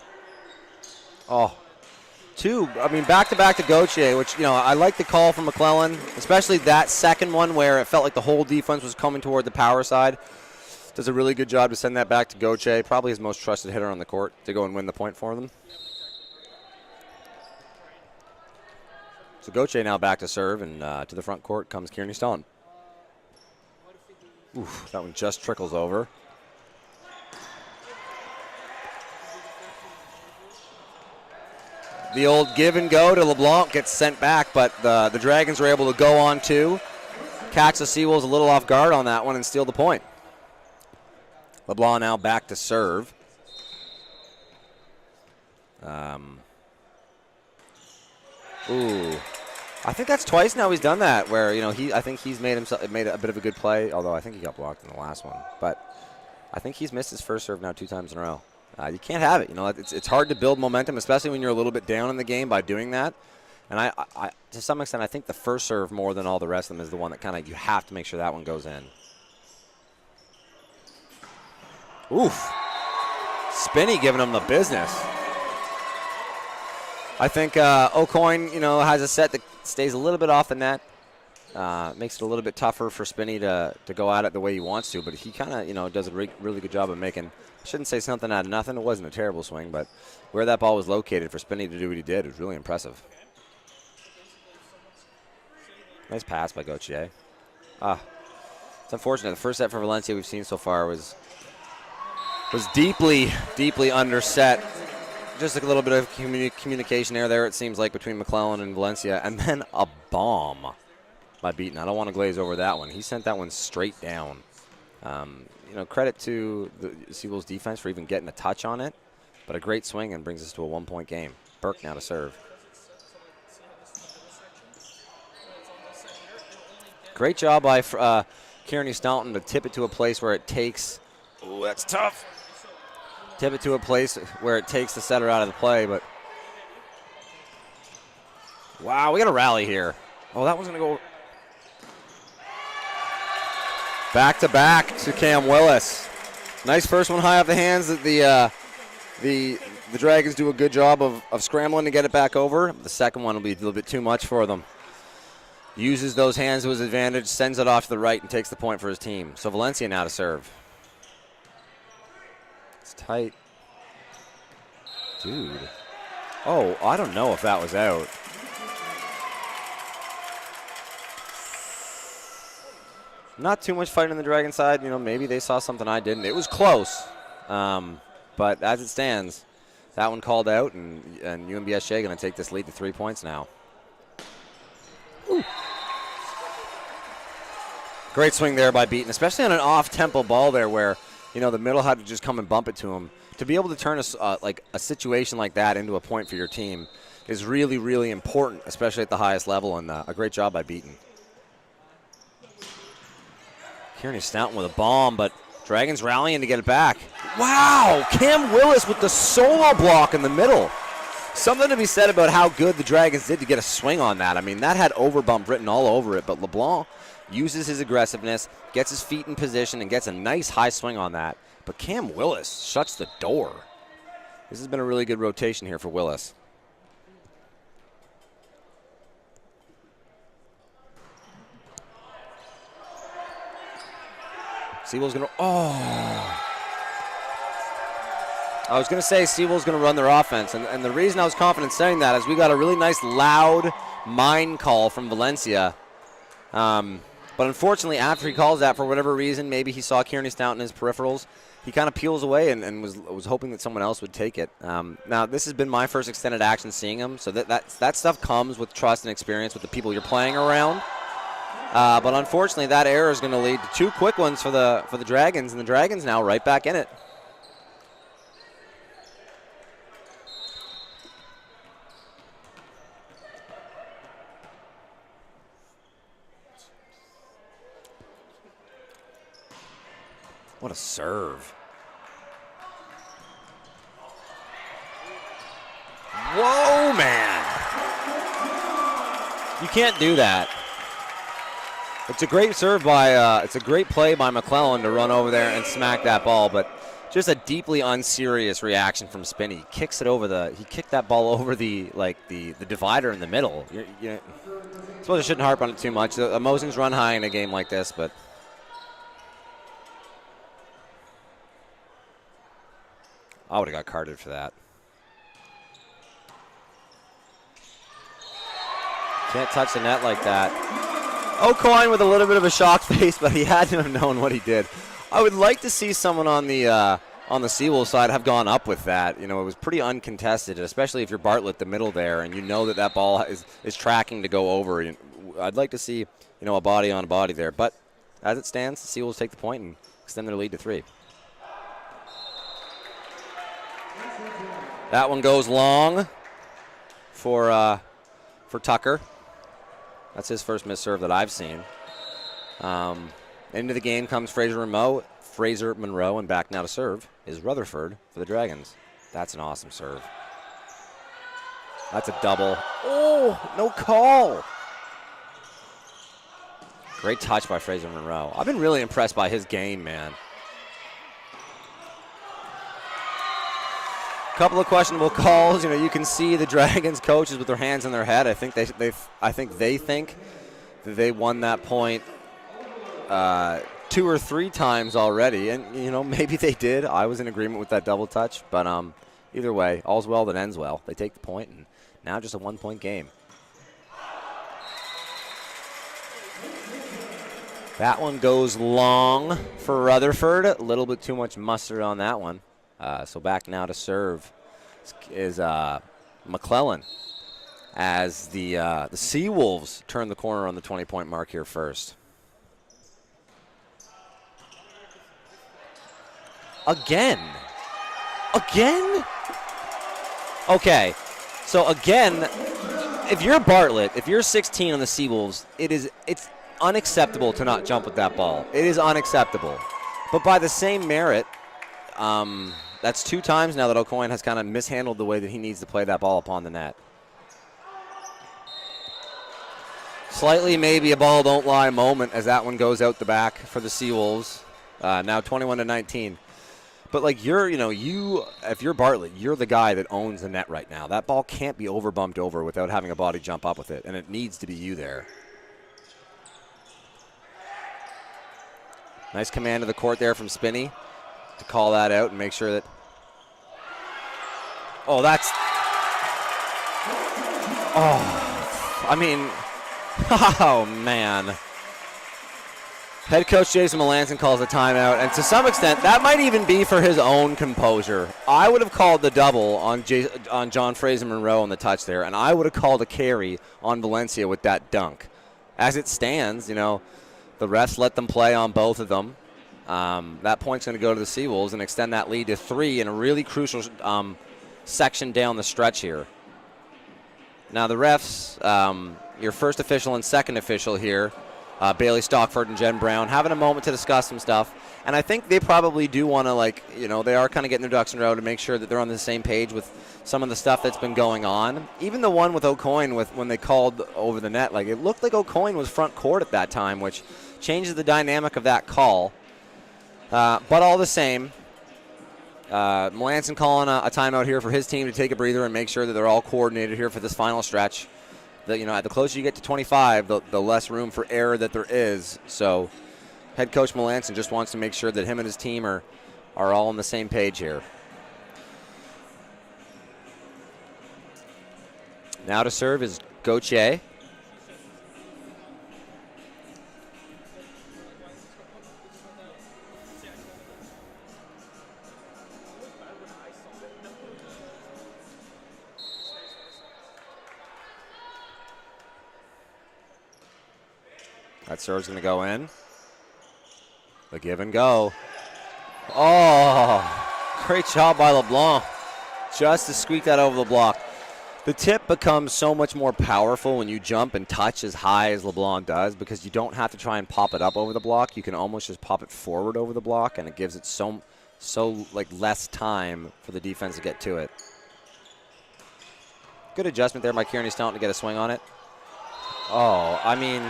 Oh, back-to-back to Gauthier, which, I like the call from McClellan, especially that second one where it felt like the whole defense was coming toward the power side. Does a really good job to send that back to Gauthier, probably his most trusted hitter on the court, to go and win the point for them. So Gauthier now back to serve, and to the front court comes Kearney Staunton. Oof, that one just trickles over. The old give and go to LeBlanc gets sent back, but the Dragons are able to go on two. Catch the Seawolves a little off guard on that one and steal the point. LeBlanc now back to serve. I think that's twice now he's done that, where I think he's made a bit of a good play, although I think he got blocked in the last one. But I think he's missed his first serve now 2 times in a row. You can't have it. It's hard to build momentum, especially when you're a little bit down in the game, by doing that. And I to some extent, I think the first serve more than all the rest of them is the one that kind of you have to make sure that one goes in. Oof. Spinney giving him the business. I think O'Coin, has a set that stays a little bit off the net. Makes it a little bit tougher for Spinney to go at it the way he wants to, but he kind of, does a really good job of making, I shouldn't say something out of nothing. It wasn't a terrible swing, but where that ball was located for Spinney to do what he did was really impressive. Nice pass by Gauthier. It's unfortunate. The first set for Valencia we've seen so far was deeply, deeply underset. Just a little bit of communication error there, it seems like, between McClellan and Valencia. And then a bomb by Beaton. I don't want to glaze over that one. He sent that one straight down. Credit to the Seawolves defense for even getting a touch on it. But a great swing and brings us to a 1-point game. Burke now to serve. Great job by Kearney Staunton to tip it to a place where it takes. Ooh, that's tough. Tip it to a place where it takes the setter out of the play, but. Wow, we got a rally here. Oh, that one's going to go. Back to back to Cam Willis. Nice first one high off the hands. The Dragons do a good job of scrambling to get it back over. The second one will be a little bit too much for them. Uses those hands to his advantage, sends it off to the right, and takes the point for his team. So Valencia now to serve. It's tight. Dude. Oh, I don't know if that was out. Not too much fight on the Dragon side. Maybe they saw something I didn't. It was close. But as it stands, that one called out, and UNBSJ going to take this lead to 3 points now. Ooh. Great swing there by Beaton, especially on an off-tempo ball there where, the middle had to just come and bump it to him. To be able to turn a situation like that into a point for your team is really, really important, especially at the highest level, and a great job by Beaton. Kearney Staunton with a bomb, but Dragons rallying to get it back. Wow! Cam Willis with the solo block in the middle. Something to be said about how good the Dragons did to get a swing on that. I mean, that had overbump written all over it, but LeBlanc uses his aggressiveness, gets his feet in position, and gets a nice high swing on that. But Cam Willis shuts the door. This has been a really good rotation here for Willis. Seawolves going to, I was going to say Seawolves going to run their offense, and the reason I was confident saying that is we got a really nice loud mine call from Valencia. But unfortunately, after he calls that, for whatever reason, maybe he saw Kearney Staunton in his peripherals, he kind of peels away and was hoping that someone else would take it. Now, this has been my first extended action seeing him, so that stuff comes with trust and experience with the people you're playing around. But unfortunately, that error is going to lead to 2 quick ones for the Dragons, and the Dragons now right back in it. What a serve. Whoa, man. You can't do that. It's a great serve by, it's a great play by McClellan to run over there and smack that ball, but just a deeply unserious reaction from Spinney. He kicks it over he kicked that ball over the divider in the middle. I suppose I shouldn't harp on it too much. The emotions run high in a game like this, but. I would have got carded for that. Can't touch the net like that. O'Coin with a little bit of a shocked face, but he had to have known what he did. I would like to see someone on the Seawolves side have gone up with that. It was pretty uncontested, especially if you're Bartlett the middle there and you know that ball is tracking to go over. I'd like to see, a body on body there. But as it stands, the Seawolves take the point and extend their lead to 3. That one goes long for Tucker. That's his first missed serve that I've seen. Into the game comes Fraser Monroe, and back now to serve is Rutherford for the Dragons. That's an awesome serve. That's a double. Oh, no call. Great touch by Fraser Monroe. I've been really impressed by his game, man. Couple of questionable calls. You know, you can see the Dragons coaches with their hands in their head. I think they think that they won that point 2 or 3 times already, and you know, maybe they did. I was in agreement with that double touch, but either way, all's well that ends well. They take the point, and now just a 1-point game. That one goes long for Rutherford. A little bit too much mustard on that one. So back now to serve is McClellan, as the Seawolves turn the corner on the 20-point mark here first. Again? Okay, so again, if you're Bartlett, if you're 16 on the Seawolves, it's unacceptable to not jump with that ball. It is unacceptable. But by the same merit, that's 2 times now that O'Coin has kind of mishandled the way that he needs to play that ball upon the net. Slightly maybe a ball don't lie moment as that one goes out the back for the Seawolves. Now 21-19. But like if you're Bartlett, you're the guy that owns the net right now. That ball can't be bumped over without having a body jump up with it, and it needs to be you there. Nice command of the court there from Spinney to call that out and make sure that. Oh, that's. Oh, I mean, oh man. Head coach Jason Melanson calls a timeout, and to some extent, that might even be for his own composure. I would have called the double on John Fraser Monroe on the touch there, and I would have called a carry on Valencia with that dunk. As it stands, you know, the refs let them play on both of them. That point's going to go to the Seawolves and extend that lead to 3 in a really crucial section down the stretch here. Now the refs, your first official and second official here, Bailey Stockford and Jen Brown, having a moment to discuss some stuff. And I think they probably do want to, they are kind of getting their ducks in a row to make sure that they're on the same page with some of the stuff that's been going on. Even the one with O'Coin when they called over the net, it looked like O'Coin was front court at that time, which changes the dynamic of that call. But all the same, Melanson calling a timeout here for his team to take a breather and make sure that they're all coordinated here for this final stretch. The closer you get to 25, the less room for error that there is. So head coach Melanson just wants to make sure that him and his team are all on the same page here. Now to serve is Gauthier. That serve's going to go in. The give and go. Oh, great job by LeBlanc. Just to squeak that over the block. The tip becomes so much more powerful when you jump and touch as high as LeBlanc does, because you don't have to try and pop it up over the block. You can almost just pop it forward over the block, and it gives it so less time for the defense to get to it. Good adjustment there by Kearney Staunton to get a swing on it. Oh, I mean,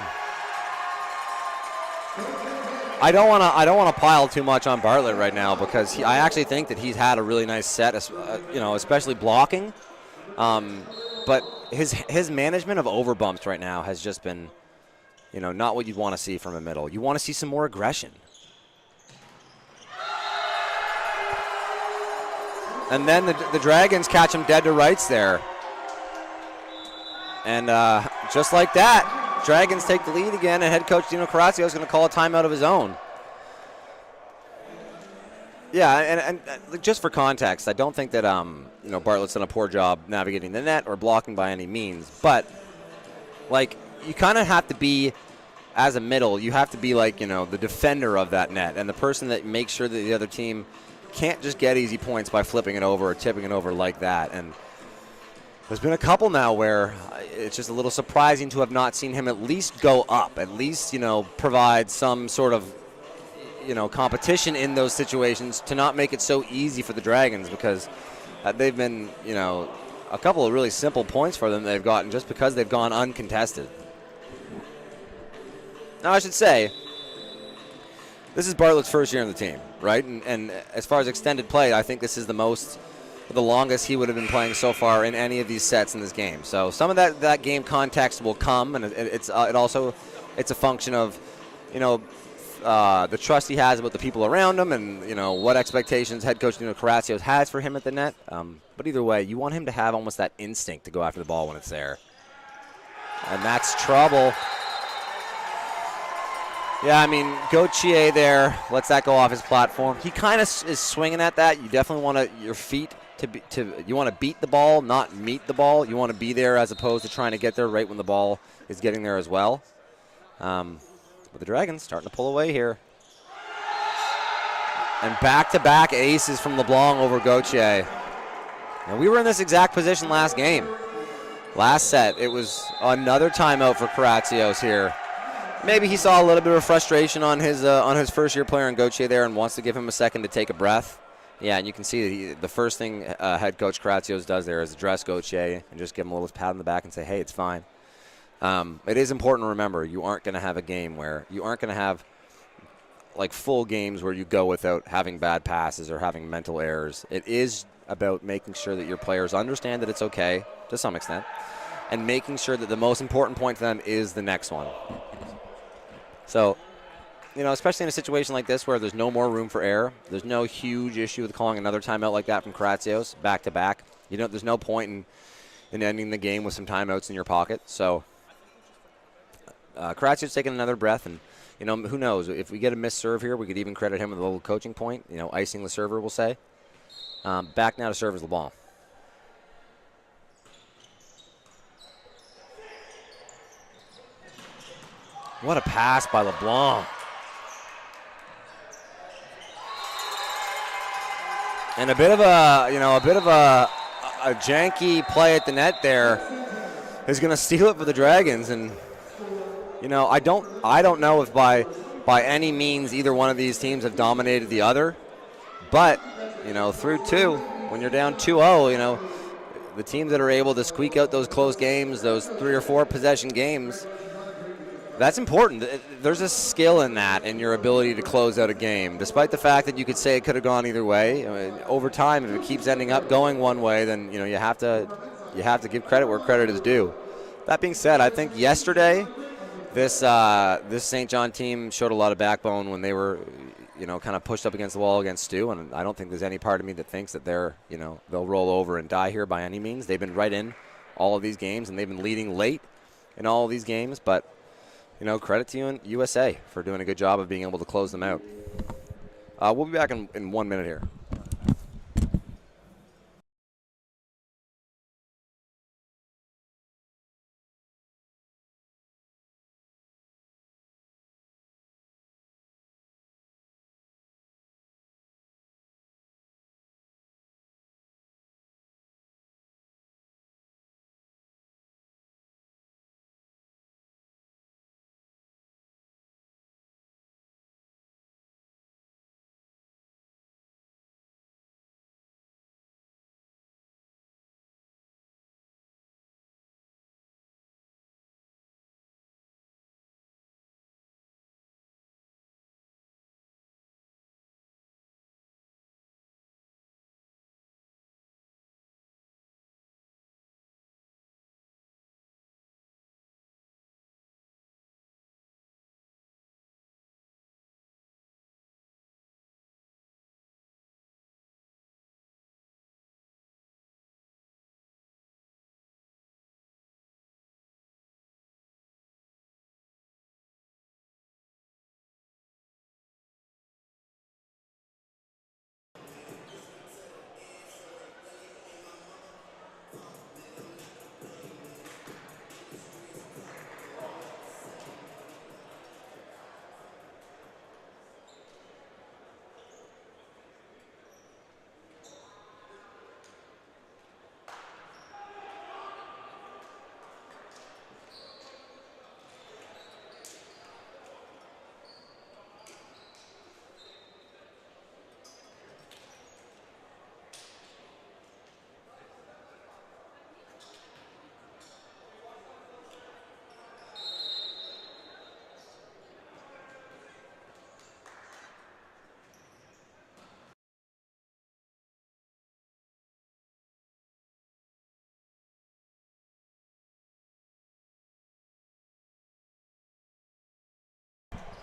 I don't want to pile too much on Bartlett right now, because I actually think that he's had a really nice set, especially blocking. But his management of overbumps right now has just been, not what you'd want to see from a middle. You want to see some more aggression. And then the Dragons catch him dead to rights there. And just like that, Dragons take the lead again, and head coach Dino Corazio is going to call a timeout of his own. Yeah, and just for context, I don't think that Bartlett's done a poor job navigating the net or blocking by any means. But you kind of have to be, as a middle, you have to be the defender of that net and the person that makes sure that the other team can't just get easy points by flipping it over or tipping it over like that. And there's been a couple now where it's just a little surprising to have not seen him at least go up, at least, provide some sort of, competition in those situations to not make it so easy for the Dragons, because they've been, a couple of really simple points for them they've gotten just because they've gone uncontested. Now, I should say, this is Bartlett's first year on the team, right? And as far as extended play, I think this is the most the longest he would have been playing so far in any of these sets in this game. So some of that game context will come, and it's a function of, the trust he has about the people around him, and what expectations head coach Karatsios has for him at the net. But either way, you want him to have almost that instinct to go after the ball when it's there, and that's trouble. Yeah, I mean, Gauthier there lets that go off his platform. He kind of is swinging at that. You definitely want your feet you want to beat the ball, not meet the ball. You want to be there as opposed to trying to get there right when the ball is getting there as well. But the Dragons starting to pull away here. And back-to-back aces from LeBlanc over Gauthier. Now, we were in this exact position last game. Last set, it was another timeout for Karatsios here. Maybe he saw a little bit of frustration on his first-year player in Gauthier there and wants to give him a second to take a breath. Yeah, and you can see the first thing head coach Karatsios does there is address Gauthier and just give him a little pat on the back and say, hey, it's fine. It is important to remember you aren't going to have a game where you aren't going to have like full games where you go without having bad passes or having mental errors. It is about making sure that your players understand that it's okay to some extent and making sure that the most important point for them is the next one. So, especially in a situation like this where there's no more room for error, there's no huge issue with calling another timeout like that from Karatsios back-to-back. There's no point in ending the game with some timeouts in your pocket. So Karatsios taking another breath, and, who knows? If we get a missed serve here, we could even credit him with a little coaching point, icing the server, we'll say. Back now to serve is LeBlanc. What a pass by LeBlanc. And a bit of a janky play at the net there is going to steal it for the Dragons. And I don't know if by any means either one of these teams have dominated the other, but through two, when you're down 2-0, the teams that are able to squeak out those close games, those 3 or 4 possession games, that's important. There's a skill in that, in your ability to close out a game. Despite the fact that you could say it could have gone either way, over time, if it keeps ending up going one way, then you have to give credit where credit is due. That being said, I think yesterday this St. John team showed a lot of backbone when they were, kind of pushed up against the wall against Stu, and I don't think there's any part of me that thinks that they'll roll over and die here by any means. They've been right in all of these games, and they've been leading late in all of these games, but credit to you and USA for doing a good job of being able to close them out. We'll be back in 1 minute here.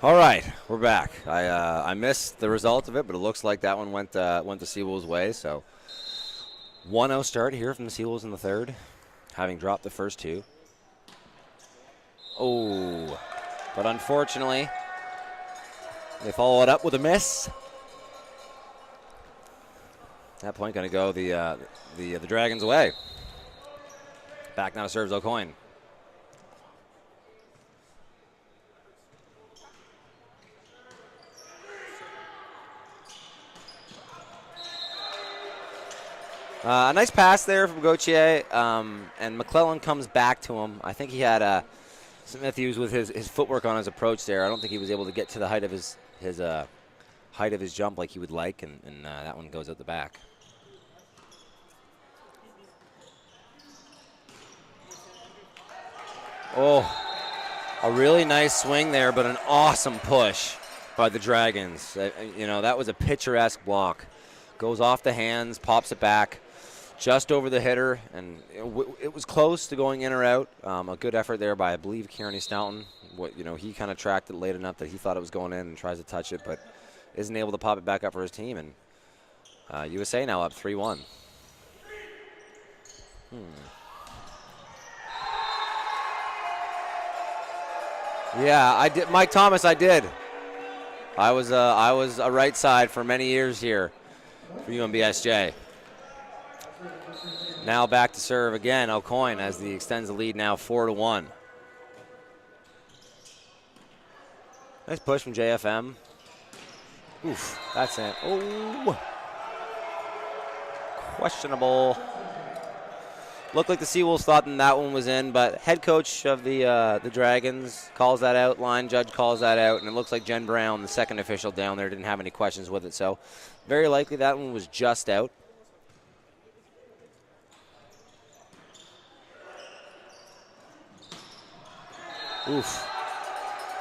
All right, we're back. I missed the result of it, but it looks like that one went the Seawolves' way. So 1-0 start here from the Seawolves in the third, having dropped the first two. Oh, but unfortunately, they follow it up with a miss. At that point, going to go the Dragons' way. Back now serves O'Coin. A nice pass there from Gauthier, and McClellan comes back to him. I think he had some issues with his footwork on his approach there. I don't think he was able to get to the height of his height of his jump like he would like, and that one goes out the back. Oh, a really nice swing there, but an awesome push by the Dragons. You know, that was a picturesque block. Goes off the hands, pops it back. Just over the hitter, and it was close to going in or out. A good effort there by, I believe, Kearney Stoughton. He kind of tracked it late enough that he thought it was going in and tries to touch it, but isn't able to pop it back up for his team. And USA now up 3-1. Yeah, I did, Mike Thomas. I did. I was a right side for many years here for UNBSJ. Now back to serve again, O'Coin, as he extends the lead now 4-1. Nice push from JFM. Oof, that's it. Oh, questionable. Looked like the Seawolves thought that one was in, but head coach of the Dragons calls that out. Line judge calls that out, and it looks like Jen Brown, the second official down there, didn't have any questions with it. So very likely that one was just out. Oof.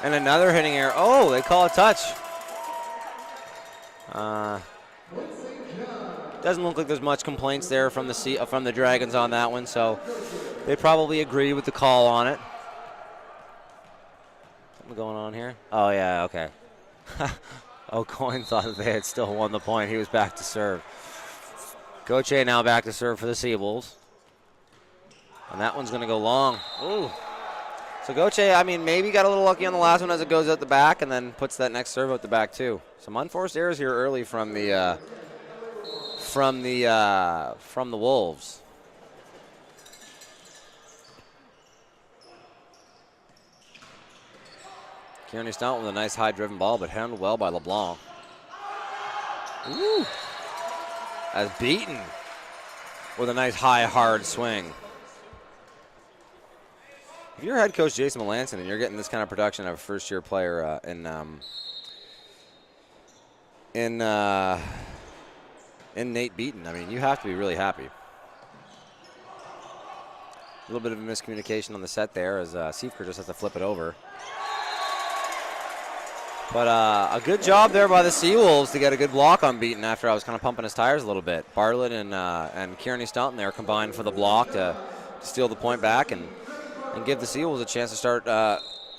And another hitting error. Oh, they call a touch. Doesn't look like there's much complaints there from the Dragons on that one, so they probably agree with the call on it. Something going on here? Oh, yeah, okay. O'Coin thought that they had still won the point. He was back to serve. Gauthier now back to serve for the Seawolves. And that one's going to go long. Ooh. So Gauthier, I mean, maybe got a little lucky on the last one as it goes out the back and then puts that next serve out the back too. Some unforced errors here early from the Wolves. Kearney Stoughton with a nice high-driven ball, but handled well by LeBlanc. Ooh. As beaten with a nice high, hard swing. If you're head coach Jason Melanson and you're getting this kind of production of a first-year player in Nate Beaton, I mean, you have to be really happy. A little bit of a miscommunication on the set there as Siefker just has to flip it over. But a good job there by the Seawolves to get a good block on Beaton after I was kind of pumping his tires a little bit. Bartlett and Kearney Stoughton there combined for the block to steal the point back and give the Seawolves a chance to start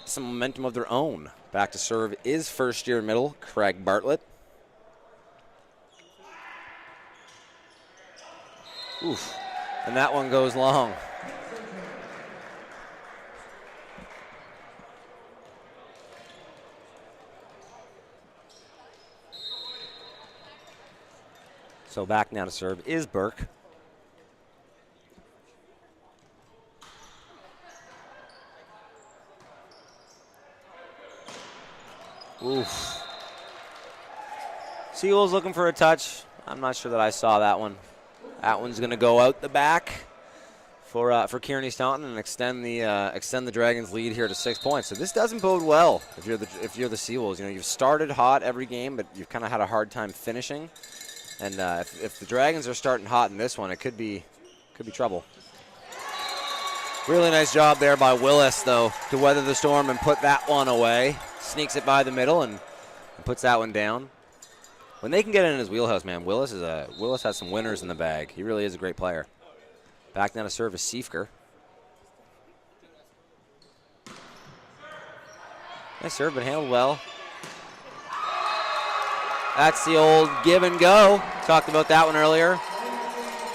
some momentum of their own. Back to serve is first-year middle, Craig Bartlett. Oof, and that one goes long. So back now to serve is Burke. Oof. Seawolves looking for a touch. I'm not sure that I saw that one. That one's going to go out the back for Kearney Stoughton and extend the Dragons' lead here to 6 points. So this doesn't bode well if you're the Seawolves. You know, you've started hot every game, but you've kind of had a hard time finishing. And if the Dragons are starting hot in this one, it could be trouble. Really nice job there by Willis, though, to weather the storm and put that one away. Sneaks it by the middle and puts that one down. When they can get in his wheelhouse, man, Willis has some winners in the bag. He really is a great player. Back down to serve is Siefker. Nice serve, but handled well. That's the old give and go. Talked about that one earlier.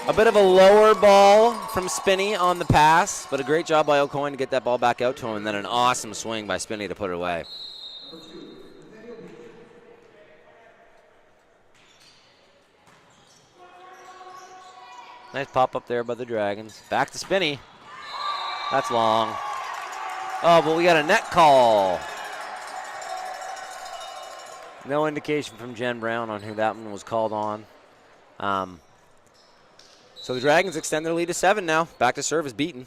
A bit of a lower ball from Spinney on the pass, but a great job by O'Coin to get that ball back out to him, and then an awesome swing by Spinney to put it away. Nice pop up there by the Dragons. Back to Spinney. That's long. Oh, but we got a net call. No indication from Jen Brown on who that one was called on. So the Dragons extend their lead to 7 now. Back to serve is beaten.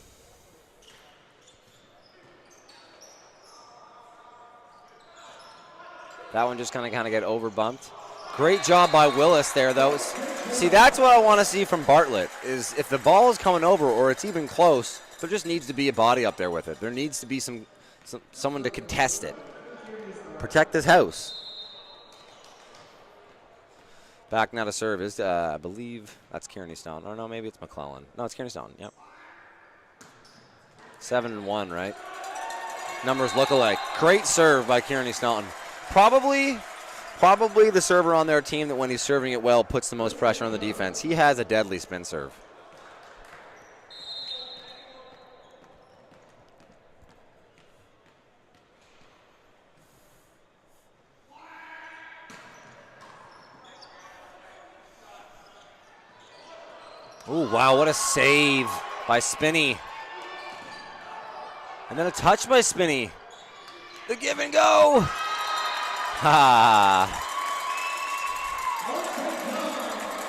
That one just kind of get overbumped. Great job by Willis there, though. See, that's what I want to see from Bartlett, is if the ball is coming over or it's even close, there just needs to be a body up there with it. There needs to be someone to contest it. Protect this house. Back now to serve is, I believe, that's Kearney Stone. Oh, no, maybe it's McClellan. No, it's Kearney Stone, yep. 7-1, right? Numbers look alike. Great serve by Kearney Stone. Probably the server on their team that when he's serving it well puts the most pressure on the defense. He has a deadly spin serve. Ooh, wow, what a save by Spinney. And then a touch by Spinney. The give and go.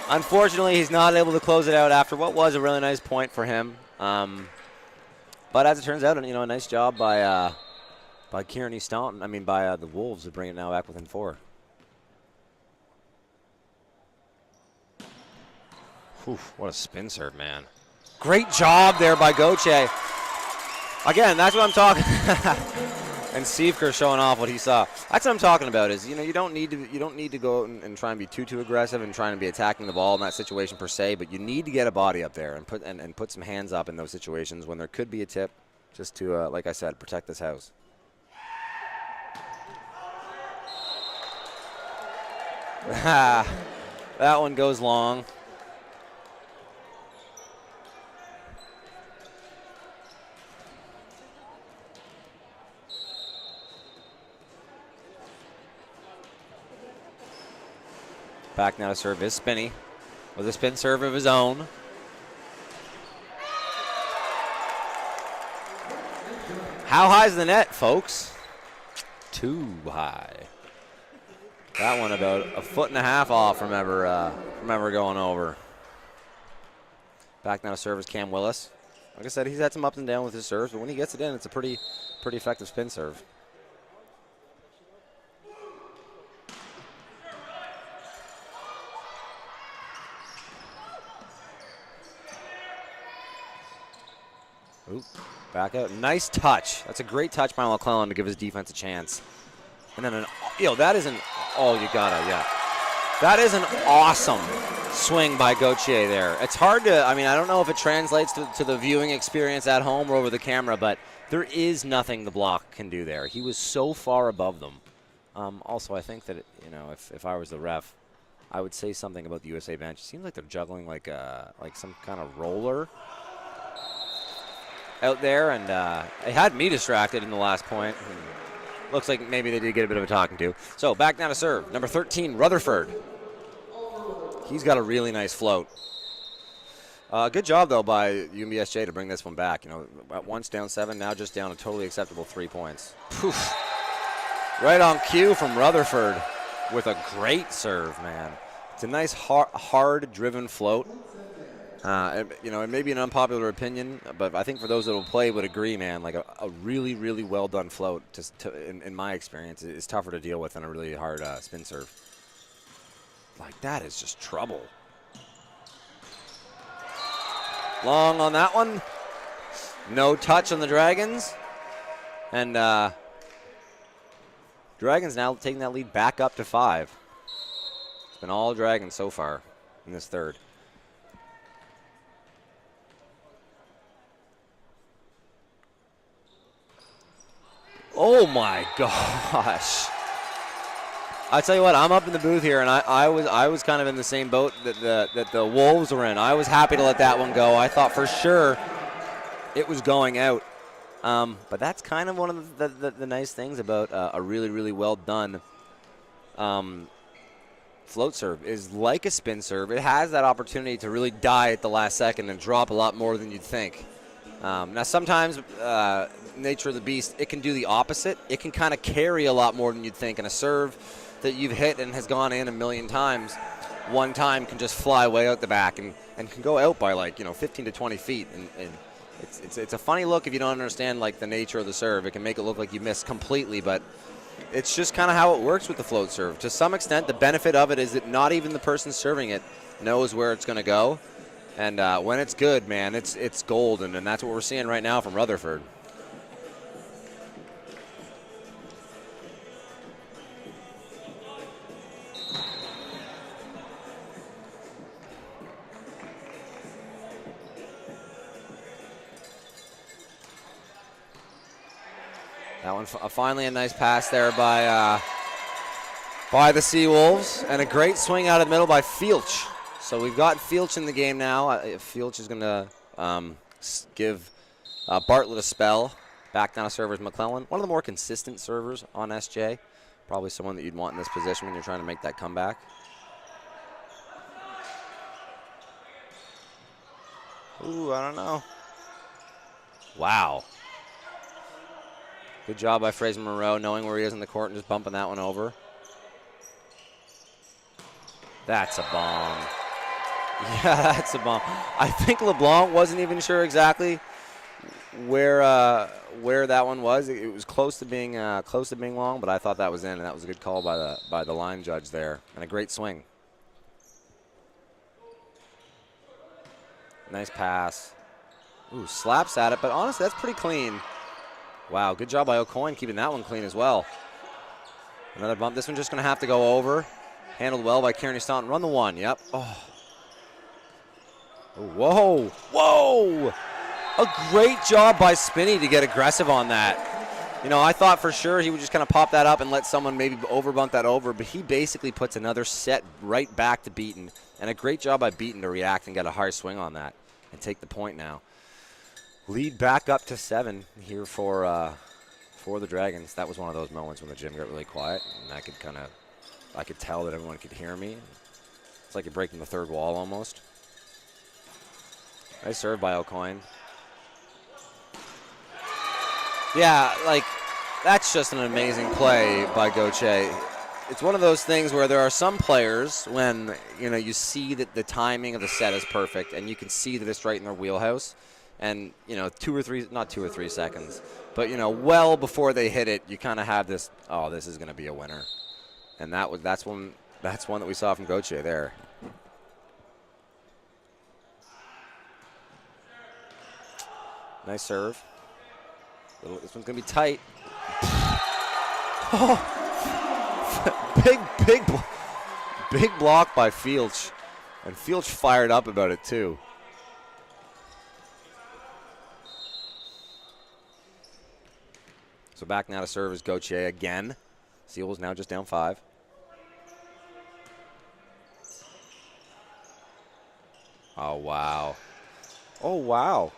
Unfortunately, he's not able to close it out after what was a really nice point for him. But as it turns out, a nice job by Kearney Staunton. By the Wolves to bring it now back within 4. Oof, what a spin serve, man. Great job there by Gauthier. Again, that's what I'm talking. And Sievker showing off what he saw. That's what I'm talking about. Is you don't need to go out and try and be too aggressive and trying to be attacking the ball in that situation per se. But you need to get a body up there and put some hands up in those situations when there could be a tip, just to like I said, protect this house. That one goes long. Back now to serve is Spinney with a spin serve of his own. How high is the net, folks? Too high. That one about a 1.5 feet off from ever going over. Back now to serve is Cam Willis. Like I said, he's had some ups and downs with his serves, but when he gets it in, it's a pretty effective spin serve. Ooh, back out. Nice touch. That's a great touch by McClellan to give his defense a chance. And then that is an That is an awesome swing by Gauthier there. It's hard to, I don't know if it translates to the viewing experience at home or over the camera, but there is nothing the block can do there. He was so far above them. Also, I think that, if I was the ref, I would say something about the USA bench. It seems like they're juggling like some kind of roller out there, and it had me distracted in the last point. Looks like maybe they did get a bit of a talking to. So back now to serve, number 13, Rutherford. He's got a really nice float. Good job, though, by UNBSJ to bring this one back. At once down 7, now just down a totally acceptable 3 points. Poof. Right on cue from Rutherford with a great serve, man. It's a nice, hard-driven float. It may be an unpopular opinion, but I think for those that will play would agree, man, like a really, really well-done float, in my experience, is tougher to deal with than a really hard spin serve. Like, that is just trouble. Long on that one. No touch on the Dragons. And Dragons now taking that lead back up to 5. It's been all Dragons so far in this third. Oh my gosh. I tell you what, I'm up in the booth here, and I was kind of in the same boat that the Wolves were in. I was happy to let that one go. I thought for sure it was going out. But that's kind of one of the nice things about a really, really well done float serve is like a spin serve. It has that opportunity to really die at the last second and drop a lot more than you'd think. Now, sometimes nature of the beast, it can do the opposite. It can kind of carry a lot more than you'd think. And a serve that you've hit and has gone in a million times, one time can just fly way out the back and can go out by 15 to 20 feet. And it's a funny look if you don't understand the nature of the serve. It can make it look like you missed completely, but it's just kind of how it works with the float serve. To some extent, the benefit of it is that not even the person serving it knows where it's going to go. And when it's good, man, it's golden, and that's what we're seeing right now from Rutherford. That one finally a nice pass there by the Seawolves, and a great swing out of the middle by Fielch. So we've got Fielch in the game now. Fielch is going to give Bartlett a spell. Back down to servers McClellan. One of the more consistent servers on SJ. Probably someone that you'd want in this position when you're trying to make that comeback. Ooh, I don't know. Wow. Good job by Fraser Monroe, knowing where he is in the court and just bumping that one over. That's a bomb. Yeah, that's a bomb. I think LeBlanc wasn't even sure exactly where that one was. It was close to being long, but I thought that was in, and that was a good call by the line judge there, and a great swing. Nice pass. Ooh, slaps at it, but honestly, that's pretty clean. Wow, good job by O'Coin keeping that one clean as well. Another bump. This one's just going to have to go over. Handled well by Kearney Staunton. Run the one. Yep. Oh. Whoa. Whoa. A great job by Spinney to get aggressive on that. I thought for sure he would just kind of pop that up and let someone maybe overbump that over, but he basically puts another set right back to Beaton. And a great job by Beaton to react and get a hard swing on that and take the point now. Lead back up to 7 here for the Dragons. That was one of those moments when the gym got really quiet, and I could tell that everyone could hear me. It's like you're breaking the third wall almost. Nice serve by O'Coin. Yeah, that's just an amazing play by Gauthier. It's one of those things where there are some players when you see that the timing of the set is perfect, and you can see that it's right in their wheelhouse. And, 2 or 3, not 2 or 3 seconds, but, well before they hit it, you kind of have this, oh, this is going to be a winner. And that's one that we saw from Gauthier there. Nice serve. This one's going to be tight. Oh. big block by Fielch. And Fielch fired up about it, too. So back now to serve is Gauthier again. Seawolves now just down 5. Oh, wow. Oh, wow.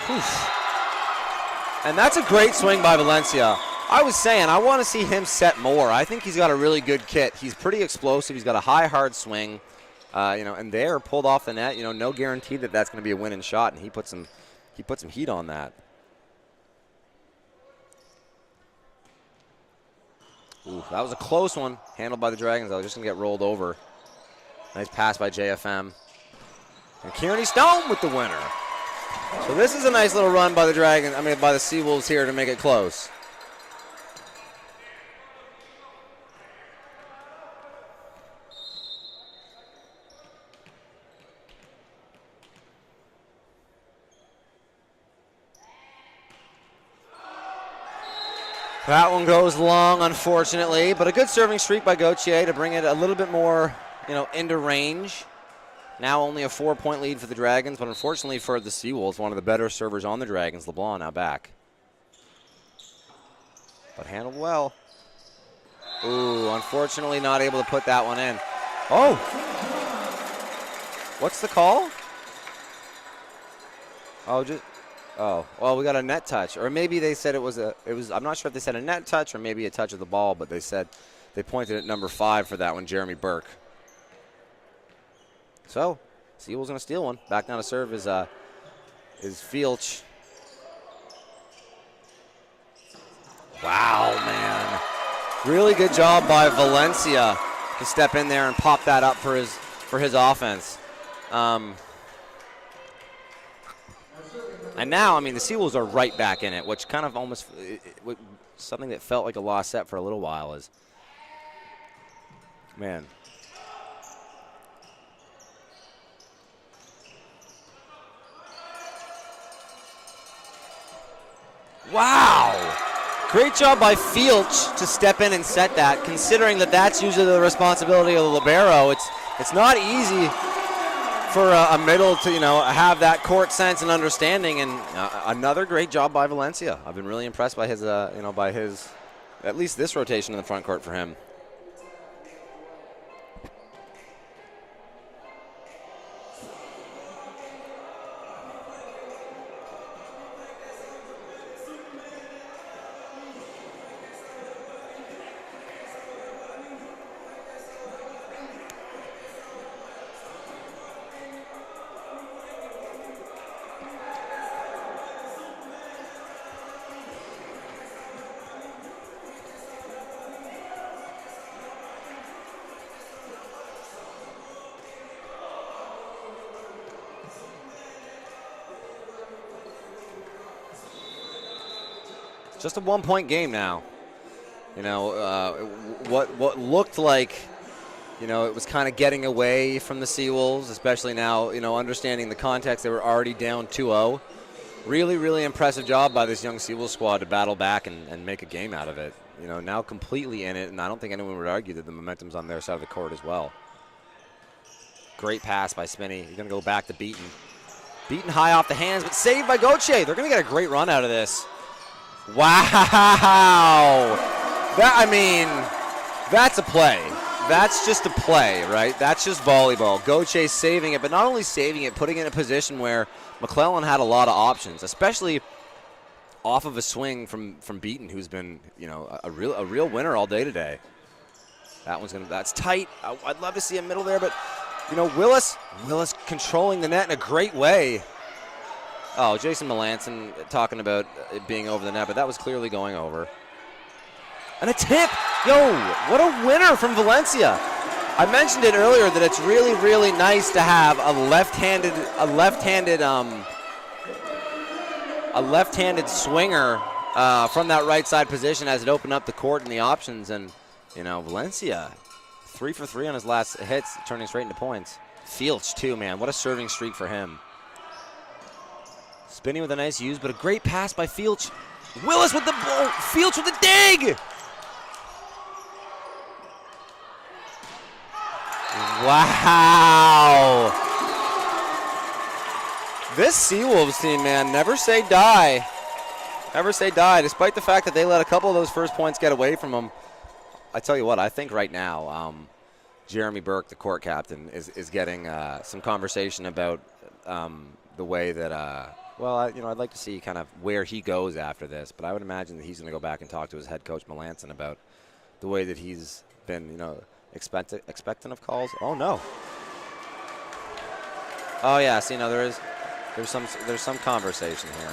Oof. And that's a great swing by Valencia. I was saying, I want to see him set more. I think he's got a really good kit. He's pretty explosive. He's got a high, hard swing. And there, pulled off the net. No guarantee that that's going to be a winning shot, and he put some heat on that. Ooh, that was a close one, handled by the Dragons. I was just going to get rolled over. Nice pass by JFM. And Kearney Stone with the winner. So this is a nice little run by the by the Seawolves here to make it close. That one goes long, unfortunately, but a good serving streak by Gauthier to bring it a little bit more, into range. Now only a 4-point lead for the Dragons, but unfortunately for the Seawolves, one of the better servers on the Dragons, LeBlanc now back. But handled well. Ooh, unfortunately not able to put that one in. Oh! What's the call? Oh, well, we got a net touch. Or maybe they said it was, I'm not sure if they said a net touch or maybe a touch of the ball, but they pointed at number 5 for that one, Jeremy Burke. So, Seawolves going to steal one. Back down to serve is Fielch. Wow, man. Really good job by Valencia to step in there and pop that up for his offense. And now, I mean, the Seawolves are right back in it, which kind of almost something that felt like a lost set for a little while is, man. Wow. Great job by Fielch to step in and set that, considering that that's usually the responsibility of the libero. It's not easy for a middle to, have that court sense and understanding, and another great job by Valencia. I've been really impressed by his, at least this rotation in the front court for him. Just a one-point game now. What looked like, it was kind of getting away from the Seawolves, especially now, understanding the context, they were already down 2-0. Really, really impressive job by this young Seawolves squad to battle back and make a game out of it. Now completely in it, and I don't think anyone would argue that the momentum's on their side of the court as well. Great pass by Spinney. He's going to go back to Beaton. Beaton high off the hands, but saved by Gauthier. They're going to get a great run out of this. Wow. That's a play. That's just a play, right? That's just volleyball. Gauthier saving it, but not only saving it, putting it in a position where McClellan had a lot of options, especially off of a swing from Beaton, who's been, a real winner all day today. That's tight. I'd love to see a middle there, but Willis controlling the net in a great way. Oh, Jason Melanson talking about it being over the net, but that was clearly going over. And a tip. Yo, what a winner from Valencia. I mentioned it earlier that it's really, really nice to have a left-handed swinger from that right side position as it opened up the court and the options. And, Valencia, 3 for 3 on his last hits, turning straight into points. Fielch, too, man. What a serving streak for him. Spinning with a nice use, but a great pass by Fielch. Willis with the ball. Fielch with the dig. Wow. This Seawolves team, man, never say die. Never say die, despite the fact that they let a couple of those first points get away from them. I tell you what, I think right now, Jeremy Burke, the court captain, is getting some conversation about the way that I'd like to see kind of where he goes after this, but I would imagine that he's going to go back and talk to his head coach, Melanson, about the way that he's been, expectant of calls. Oh, no. Oh, yeah, see, no, there's some conversation here.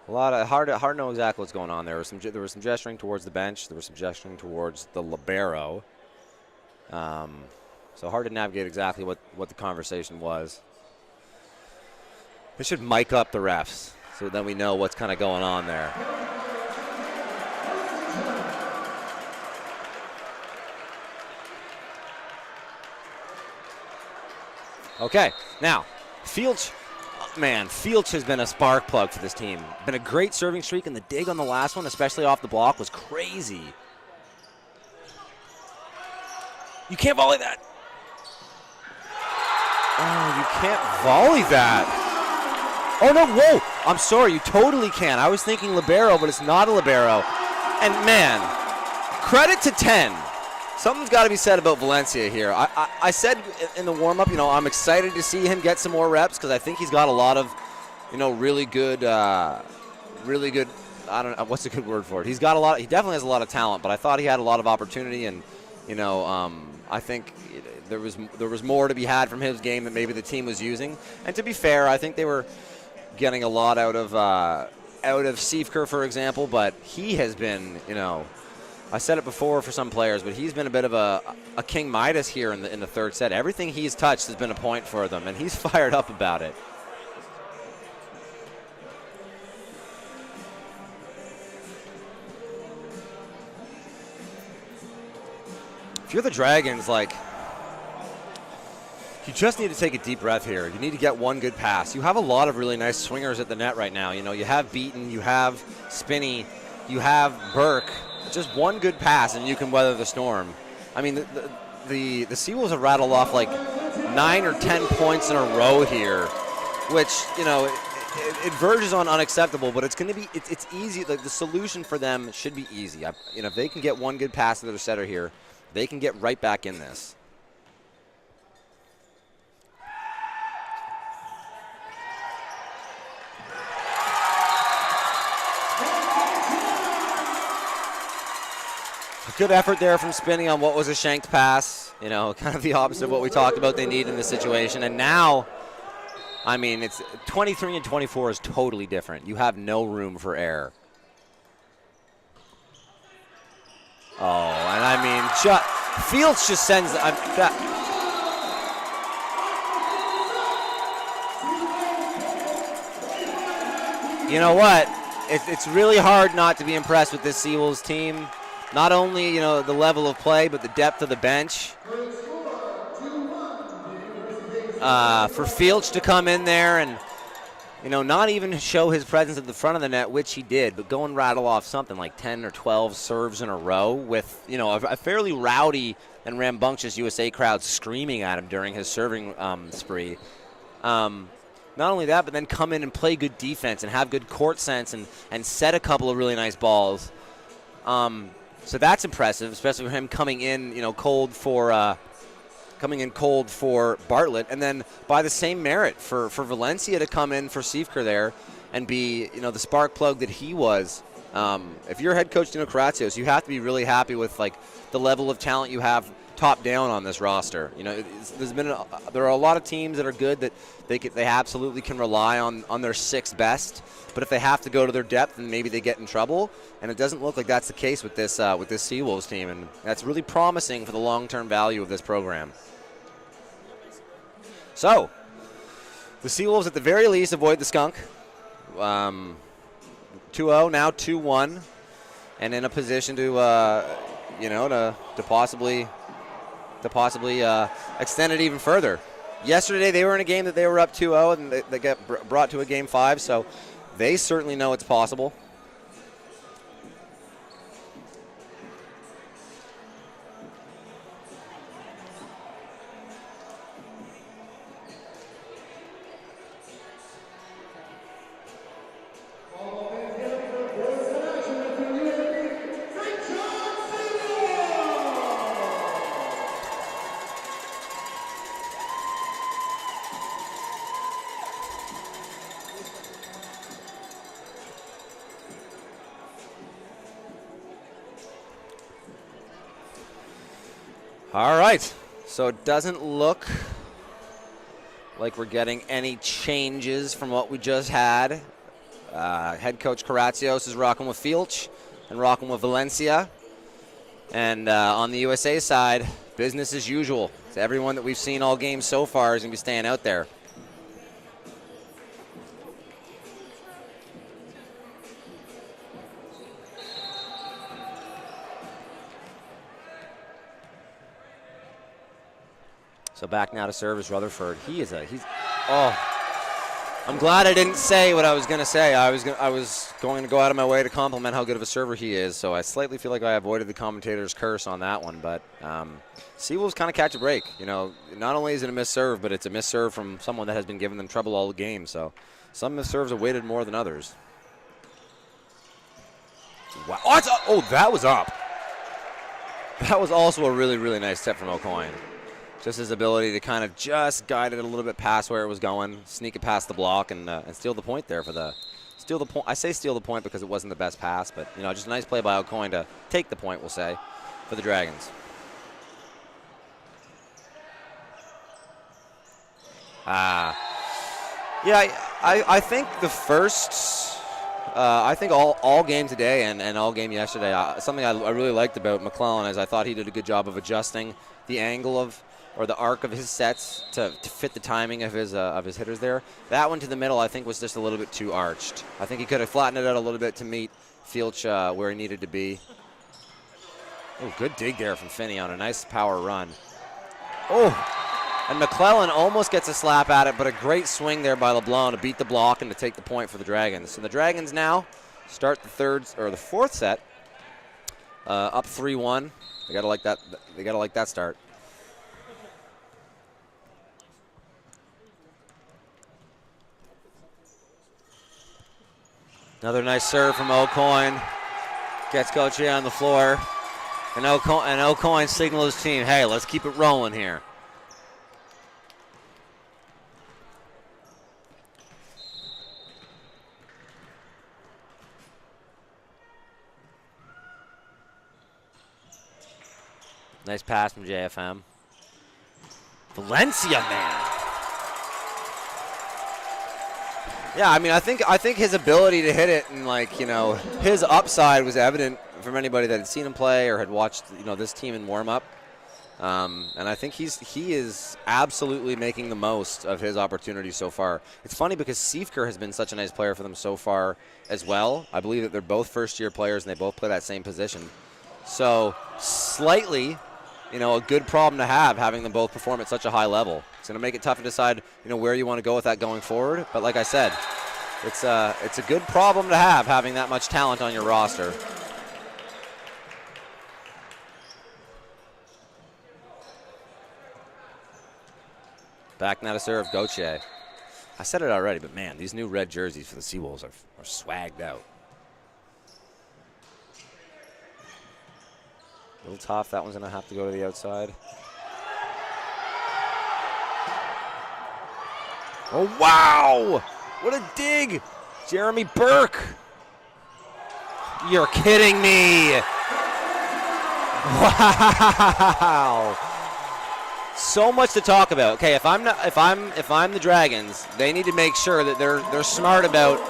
A lot of hard to know exactly what's going on. There was some gesturing towards the bench. There was some gesturing towards the libero. So hard to navigate exactly what the conversation was. They should mic up the refs so then we know what's kind of going on there. Okay, now, Fielch has been a spark plug for this team. Been a great serving streak, and the dig on the last one, especially off the block, was crazy. You can't volley that. Oh, you can't volley that. Oh, no, whoa. I'm sorry, you totally can. I was thinking libero, but it's not a libero. And, man, credit to 10. Something's got to be said about Valencia here. I said in the warm-up, I'm excited to see him get some more reps because I think he's got a lot of, really good, I don't know, what's a good word for it? He definitely has a lot of talent, but I thought he had a lot of opportunity, and, I think there was more to be had from his game that maybe the team was using. And to be fair, I think they were getting a lot out of Siefker, for example, but he has been, I said it before for some players, but he's been a bit of a King Midas here in the third set. Everything he's touched has been a point for them, and he's fired up about it. If you're the Dragons, you just need to take a deep breath here. You need to get one good pass. You have a lot of really nice swingers at the net right now. You have Beaton, you have Spinney, you have Burke. Just one good pass and you can weather the storm. I mean, the Seawolves have rattled off 9 or 10 points in a row here, which, it verges on unacceptable, but it's going to be, it's easy. The solution for them should be easy. If they can get one good pass to their setter here, they can get right back in this. Good effort there from Spinney on what was a shanked pass. Kind of the opposite of what we talked about they need in this situation. And now, it's 23 and 24 is totally different. You have no room for error. Oh, and Fields just sends that. You know what? It's really hard not to be impressed with this Seawolves team. Not only, the level of play, but the depth of the bench. For Fields to come in there and, not even show his presence at the front of the net, which he did, but go and rattle off something like 10 or 12 serves in a row with, a fairly rowdy and rambunctious USA crowd screaming at him during his serving spree. Not only that, but then come in and play good defense and have good court sense and set a couple of really nice balls. So that's impressive, especially for him coming in, cold for Bartlett, and then by the same merit for Valencia to come in for Siefker there and be, the spark plug that he was. If you're head coach Dino Karatsios, you have to be really happy with the level of talent you have top down on this roster. There are a lot of teams that are good that they absolutely can rely on their sixth best. But if they have to go to their depth, then maybe they get in trouble. And it doesn't look like that's the case with this Seawolves team. And that's really promising for the long-term value of this program. So, the Seawolves at the very least avoid the skunk. 2-0, now 2-1. And in a position to possibly extend it even further. Yesterday they were in a game that they were up 2-0 and they got brought to a game 5. So they certainly know it's possible. All right, so it doesn't look like we're getting any changes from what we just had. Head coach Karatsios is rocking with Fielch and rocking with Valencia. And on the USA side, business as usual. So everyone that we've seen all games so far is going to be staying out there. So back now to service Rutherford. I'm glad I didn't say what I was going to say. I was going to go out of my way to compliment how good of a server he is. So I slightly feel like I avoided the commentator's curse on that one. But Seawolves kind of catch a break. Not only is it a missed serve, but it's a missed serve from someone that has been giving them trouble all the game. So Some serves are weighted more than others. Wow. Oh, that was up. That was also a really, really nice tip from O'Coin. Just his ability to kind of just guide it a little bit past where it was going, sneak it past the block, and steal the point there for the steal the point. I say steal the point because it wasn't the best pass, but just a nice play by O'Coin to take the point, we'll say, for the Dragons. Yeah, I think the first. I think all game today and all game yesterday, something I really liked about McClellan is I thought he did a good job of adjusting the angle or the arc of his sets to fit the timing of his hitters there. That one to the middle I think was just a little bit too arched. I think he could have flattened it out a little bit to meet Filch where he needed to be. Oh, good dig there from Finney on a nice power run. Oh! And McClellan almost gets a slap at it, but a great swing there by LeBlanc to beat the block and to take the point for the Dragons. So the Dragons now start the fourth set up 3-1. They gotta like that. They gotta like that start. Another nice serve from O'Coin. Gets Gauthier on the floor, and O'Coin signals his team, "Hey, let's keep it rolling here." Nice pass from JFM. Valencia, man. Yeah, I mean, I think his ability to hit it and his upside was evident from anybody that had seen him play or had watched this team in warm up. And I think he is absolutely making the most of his opportunity so far. It's funny because Siefker has been such a nice player for them so far as well. I believe that they're both first-year players and they both play that same position. So slightly, a good problem to have, having them both perform at such a high level. It's going to make it tough to decide, where you want to go with that going forward. But like I said, it's a good problem to have, having that much talent on your roster. Back now to serve Gauthier. I said it already, but man, these new red jerseys for the Seawolves are swagged out. A little tough. That one's going to have to go to the outside. Oh, wow! What a dig! Jeremy Burke. You're kidding me. Wow. So much to talk about. Okay, if I'm the Dragons, they need to make sure that they're smart about.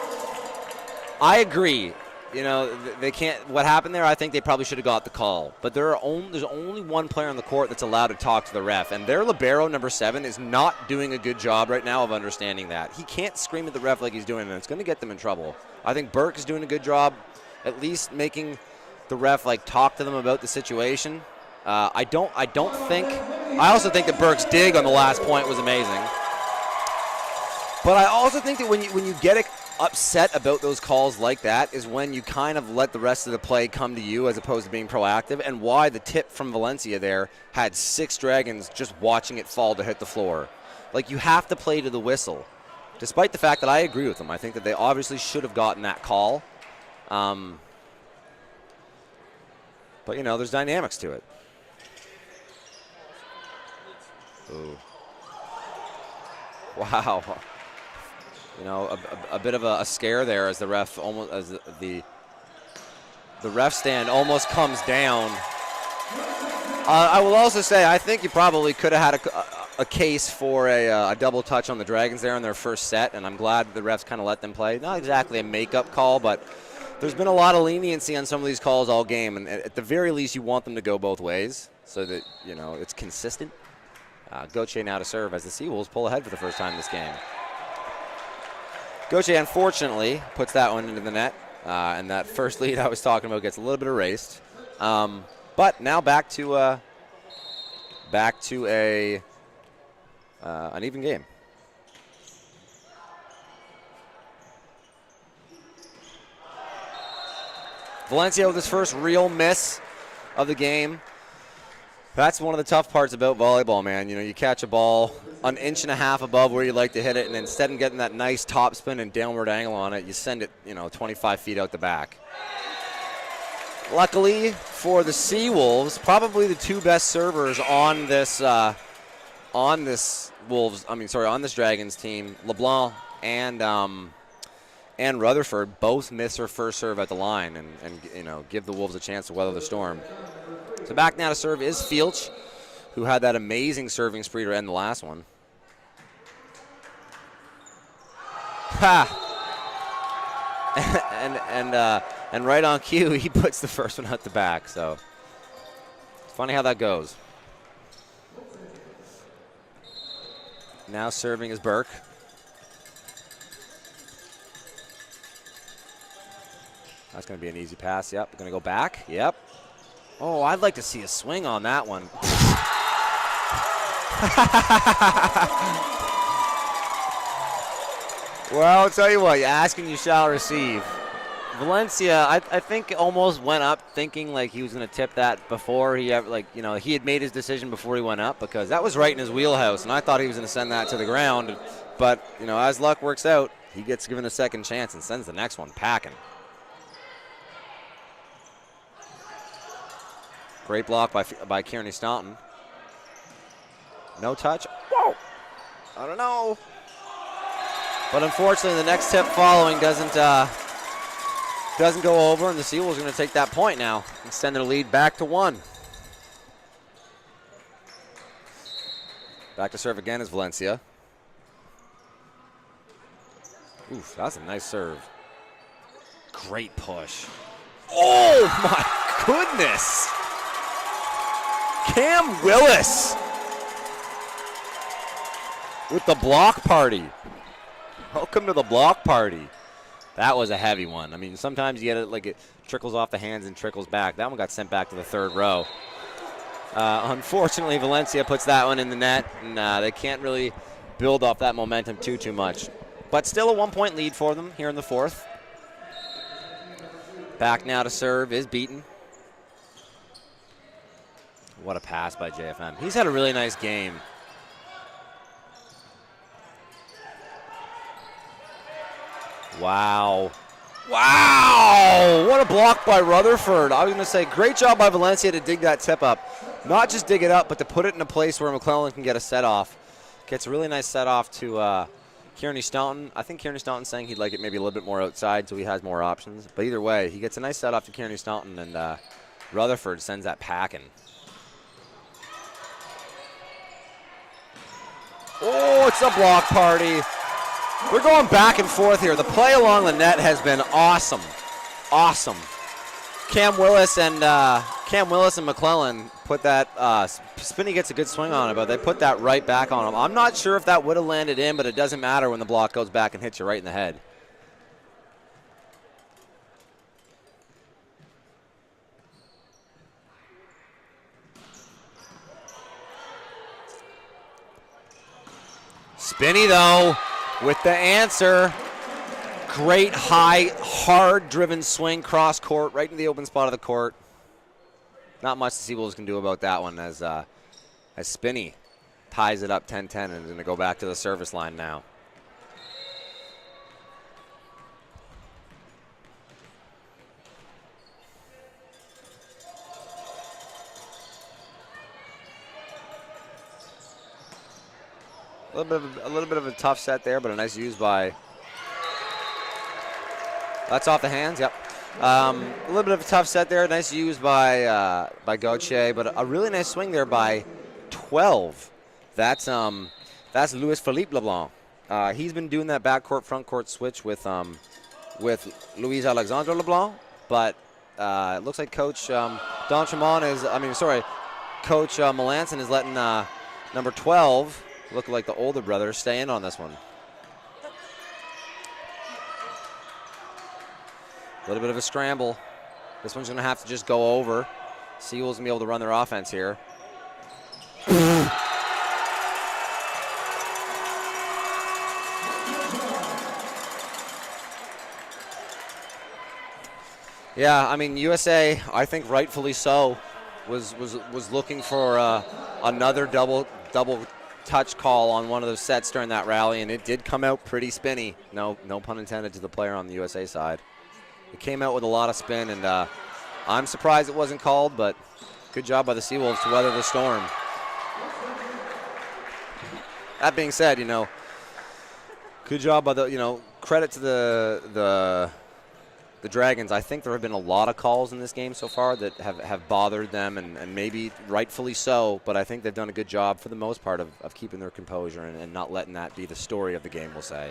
I agree. They can't. What happened there? I think they probably should have got the call. But there's only one player on the court that's allowed to talk to the ref, and their libero number 7 is not doing a good job right now of understanding that. He can't scream at the ref like he's doing, and it's going to get them in trouble. I think Burke is doing a good job, at least making the ref talk to them about the situation. I also think that Burke's dig on the last point was amazing. But I also think that when you get upset about those calls like that is when you kind of let the rest of the play come to you as opposed to being proactive, and why the tip from Valencia there had 6 Dragons just watching it fall to hit the floor. You have to play to the whistle, despite the fact that I agree with them. I think that they obviously should have gotten that call. But, there's dynamics to it. Ooh. Wow. A bit of a scare there as the ref the ref stand almost comes down. I will also say I think you probably could have had a case for a double touch on the Dragons there in their first set, and I'm glad the refs kind of let them play. Not exactly a makeup call, but there's been a lot of leniency on some of these calls all game, and at the very least you want them to go both ways so that it's consistent. Gauthier now to serve as the Seawolves pull ahead for the first time this game. Gauthier, unfortunately, puts that one into the net, and that first lead I was talking about gets a little bit erased. But now back to an even game. Valencia with his first real miss of the game. That's one of the tough parts about volleyball, man. You know, you catch a ball an inch and a half above where you like to hit it, and instead of getting that nice top spin and downward angle on it, you send it, 25 feet out the back. Luckily for the Seawolves, probably the two best servers on this Dragons team, LeBlanc and Rutherford, both miss their first serve at the line and give the Wolves a chance to weather the storm. So back now to serve is Fielch, who had that amazing serving spree to end the last one. Ha! and right on cue, he puts the first one out the back. So it's funny how that goes. Now serving is Burke. That's going to be an easy pass. Yep, going to go back. Yep. Oh, I'd like to see a swing on that one. Well, I'll tell you what, you ask and you shall receive. Valencia, I think, almost went up thinking like he was going to tip that before he ever, he had made his decision before he went up, because that was right in his wheelhouse, and I thought he was going to send that to the ground. But, as luck works out, he gets given a second chance and sends the next one packing. Great block by Kearney Staunton. No touch. Whoa! I don't know. But unfortunately, the next tip following doesn't go over, and the Seawolves are going to take that point now and send their lead back to 1. Back to serve again is Valencia. Oof, that's a nice serve. Great push. Oh my goodness! Cam Willis with the block party. Welcome to the block party. That was a heavy one. I mean, sometimes you get it like it trickles off the hands and trickles back. That one got sent back to the third row. Unfortunately, Valencia puts that one in the net, and they can't really build off that momentum too much. But still a 1-point lead for them here in the fourth. Back now to serve is Beaton. What a pass by JFM. He's had a really nice game. Wow. Wow! What a block by Rutherford. I was going to say, great job by Valencia to dig that tip up. Not just dig it up, but to put it in a place where McClellan can get a set off. Gets a really nice set off to Kearney Staunton. I think Kearney Staunton's saying he'd like it maybe a little bit more outside so he has more options. But either way, he gets a nice set off to Kearney Staunton, and Rutherford sends that packing. Oh, it's a block party. We're going back and forth here. The play along the net has been awesome. Awesome. Cam Willis and McClellan put that, Spinney gets a good swing on it, but they put that right back on him. I'm not sure if that would have landed in, but it doesn't matter when the block goes back and hits you right in the head. Spinney, though, with the answer. Great high, hard-driven swing cross court right into the open spot of the court. Not much the Seawolves can do about that one as Spinney ties it up 10-10 and is going to go back to the service line now. A little bit of a tough set there, but a nice use by. That's off the hands. Yep. A little bit of a tough set there. Nice use by Gauthier, but a really nice swing there by 12. That's Louis Philippe Leblanc. He's been doing that backcourt front court switch with Louise Alexandre Leblanc, but it looks like Coach Coach Melanson is letting number 12. Look like the older brother stay in on this one. A little bit of a scramble. This one's going to have to just go over. Seawolves going to be able to run their offense here. Yeah, I mean, USA, I think rightfully so, was looking for another double touch call on one of those sets during that rally, and it did come out pretty spinny. No pun intended to the player on the USA side. It came out with a lot of spin, and I'm surprised it wasn't called, but good job by the Seawolves to weather the storm. That being said, good job by the, credit to the Dragons. I think there have been a lot of calls in this game so far that have bothered them, and maybe rightfully so, but I think they've done a good job for the most part of keeping their composure and not letting that be the story of the game, we'll say.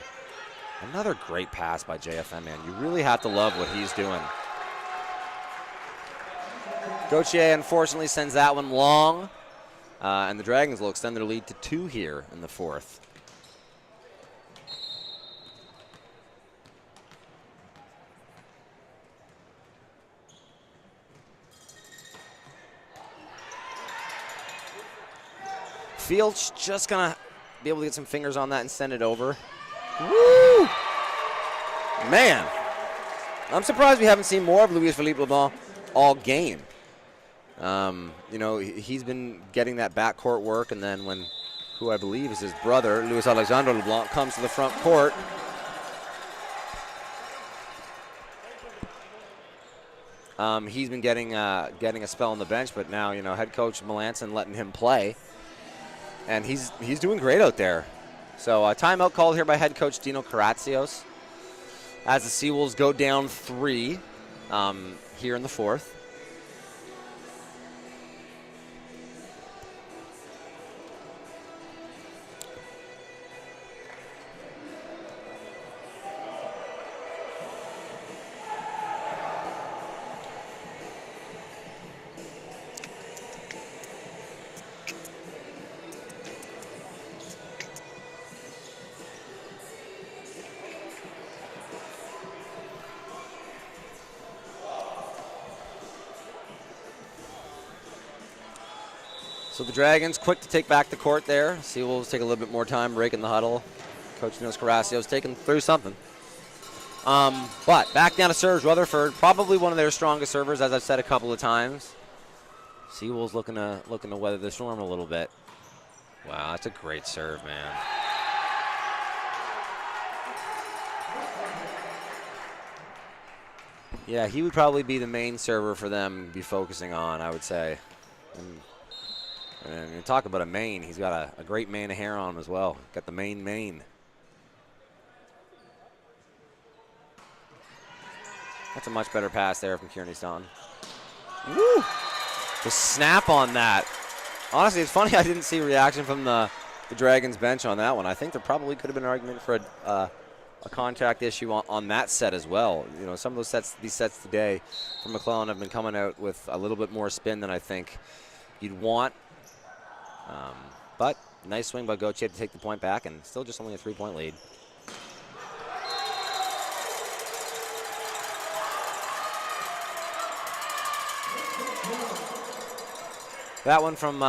Another great pass by JFM, man. You really have to love what he's doing. Gauthier unfortunately sends that one long, and the Dragons will extend their lead to 2 here in the 4th. Fields just gonna be able to get some fingers on that and send it over. Woo! Man, I'm surprised we haven't seen more of Louis-Philippe Leblanc all game. He's been getting that backcourt work, and then when, who I believe is his brother, Louis Alexandre Leblanc, comes to the front court, he's been getting a spell on the bench, but now, head coach Melanson letting him play, and he's doing great out there. So a timeout called here by head coach Dino Karatsios as the Seawolves go down 3 here in the 4th. So the Dragons quick to take back the court there. Seawolves take a little bit more time breaking the huddle. Coach Niels Karassios taking through something. But back down to serves, Rutherford, probably one of their strongest servers, as I've said a couple of times. Seawolves looking to weather the storm a little bit. Wow, that's a great serve, man. Yeah, he would probably be the main server for them to be focusing on, I would say. And you talk about a mane, he's got a great mane of hair on him as well. Got the mane. That's a much better pass there from Kearney Staunton. Woo! The snap on that. Honestly, it's funny I didn't see a reaction from the Dragons bench on that one. I think there probably could have been an argument for a contact issue on that set as well. Some of these sets today from McClellan have been coming out with a little bit more spin than I think you'd want. But nice swing by Gauthier to take the point back, and still just only a 3-point lead. That one from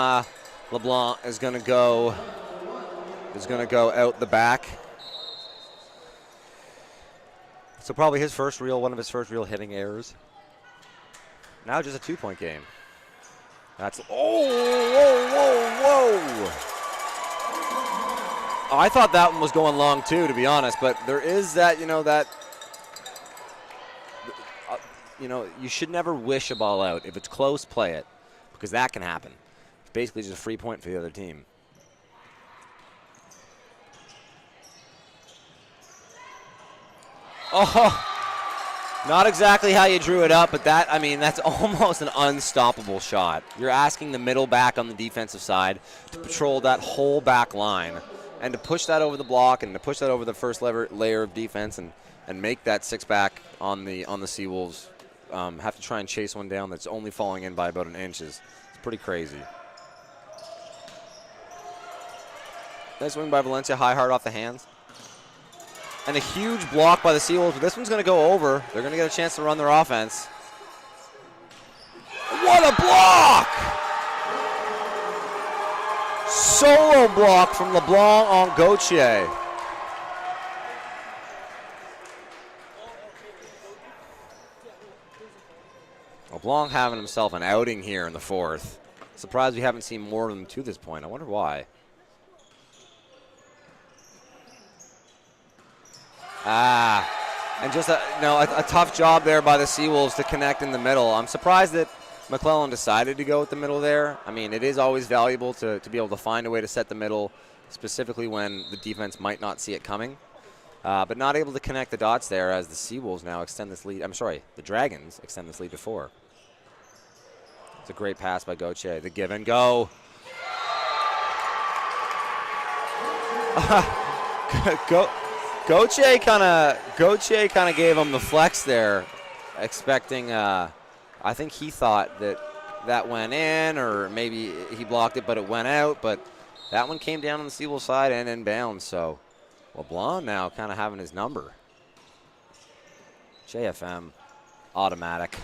LeBlanc is going to go out the back. So probably one of his first real hitting errors. Now just a 2-point game. That's whoa! Oh, I thought that one was going long too, to be honest. But there is that, you should never wish a ball out. If it's close, play it, because that can happen. It's basically just a free point for the other team. Oh. Not exactly how you drew it up, but that's almost an unstoppable shot. You're asking the middle back on the defensive side to patrol that whole back line and to push that over the block and to push that over the first layer of defense and make that 6-back on the Seawolves have to try and chase one down that's only falling in by about an inch. It's pretty crazy. Nice swing by Valencia, high hard off the hands. And a huge block by the Seawolves, but this one's going to go over. They're going to get a chance to run their offense. What a block! Solo block from LeBlanc on Gauthier. LeBlanc having himself an outing here in the fourth. Surprised we haven't seen more of them to this point. I wonder why. And just a tough job there by the Seawolves to connect in the middle. I'm surprised that McClellan decided to go with the middle there. I mean, it is always valuable to be able to find a way to set the middle, specifically when the defense might not see it coming. But not able to connect the dots there as the Seawolves now extend this lead. I'm sorry, the Dragons extend this lead to 4. It's a great pass by Gauthier. The give and go. Gauthier kind of gave him the flex there, expecting. I think he thought that went in, or maybe he blocked it, but it went out. But that one came down on the Seawolves side and inbounds. So LeBlanc now kind of having his number. JFM, automatic.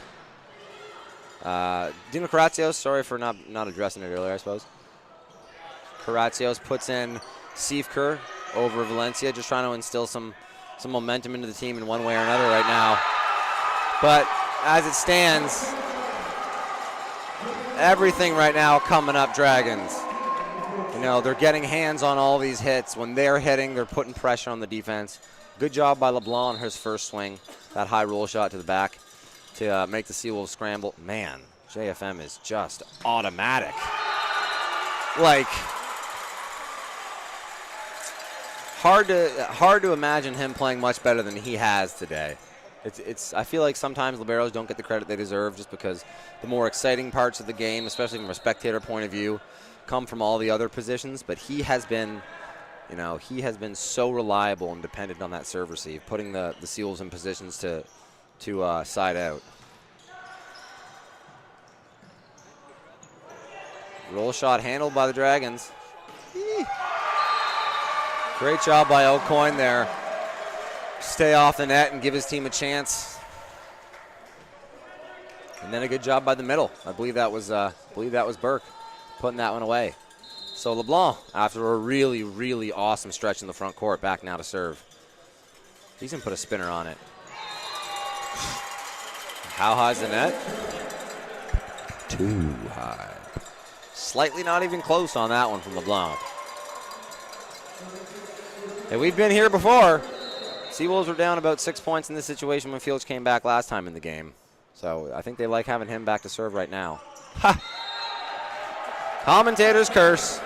Dino Karatsios, sorry for not addressing it earlier, I suppose. Karatsios puts in Siefker over Valencia, just trying to instill some momentum into the team in one way or another right now. But as it stands, everything right now coming up Dragons. You know, they're getting hands on all these hits. When they're hitting, they're putting pressure on the defense. Good job by LeBlanc on his first swing. That high roll shot to the back to make the Seawolves scramble. Man, JFM is just automatic. Like, hard to imagine him playing much better than he has today. I feel like sometimes liberos don't get the credit they deserve just because the more exciting parts of the game, especially from a spectator point of view, come from all the other positions. But he has been, so reliable and dependent on that serve receive, putting the Seawolves in positions to side out. Roll shot handled by the Dragons. Great job by O'Coin there. Stay off the net and give his team a chance. And then a good job by the middle. I believe that was Burke putting that one away. So LeBlanc, after a really, really awesome stretch in the front court, back now to serve. He's going to put a spinner on it. How high's the net? Too high. Slightly not even close on that one from LeBlanc. Hey, we've been here before. Seawolves were down about 6 points in this situation when Fields came back last time in the game. So I think they like having him back to serve right now. Ha! Commentator's curse.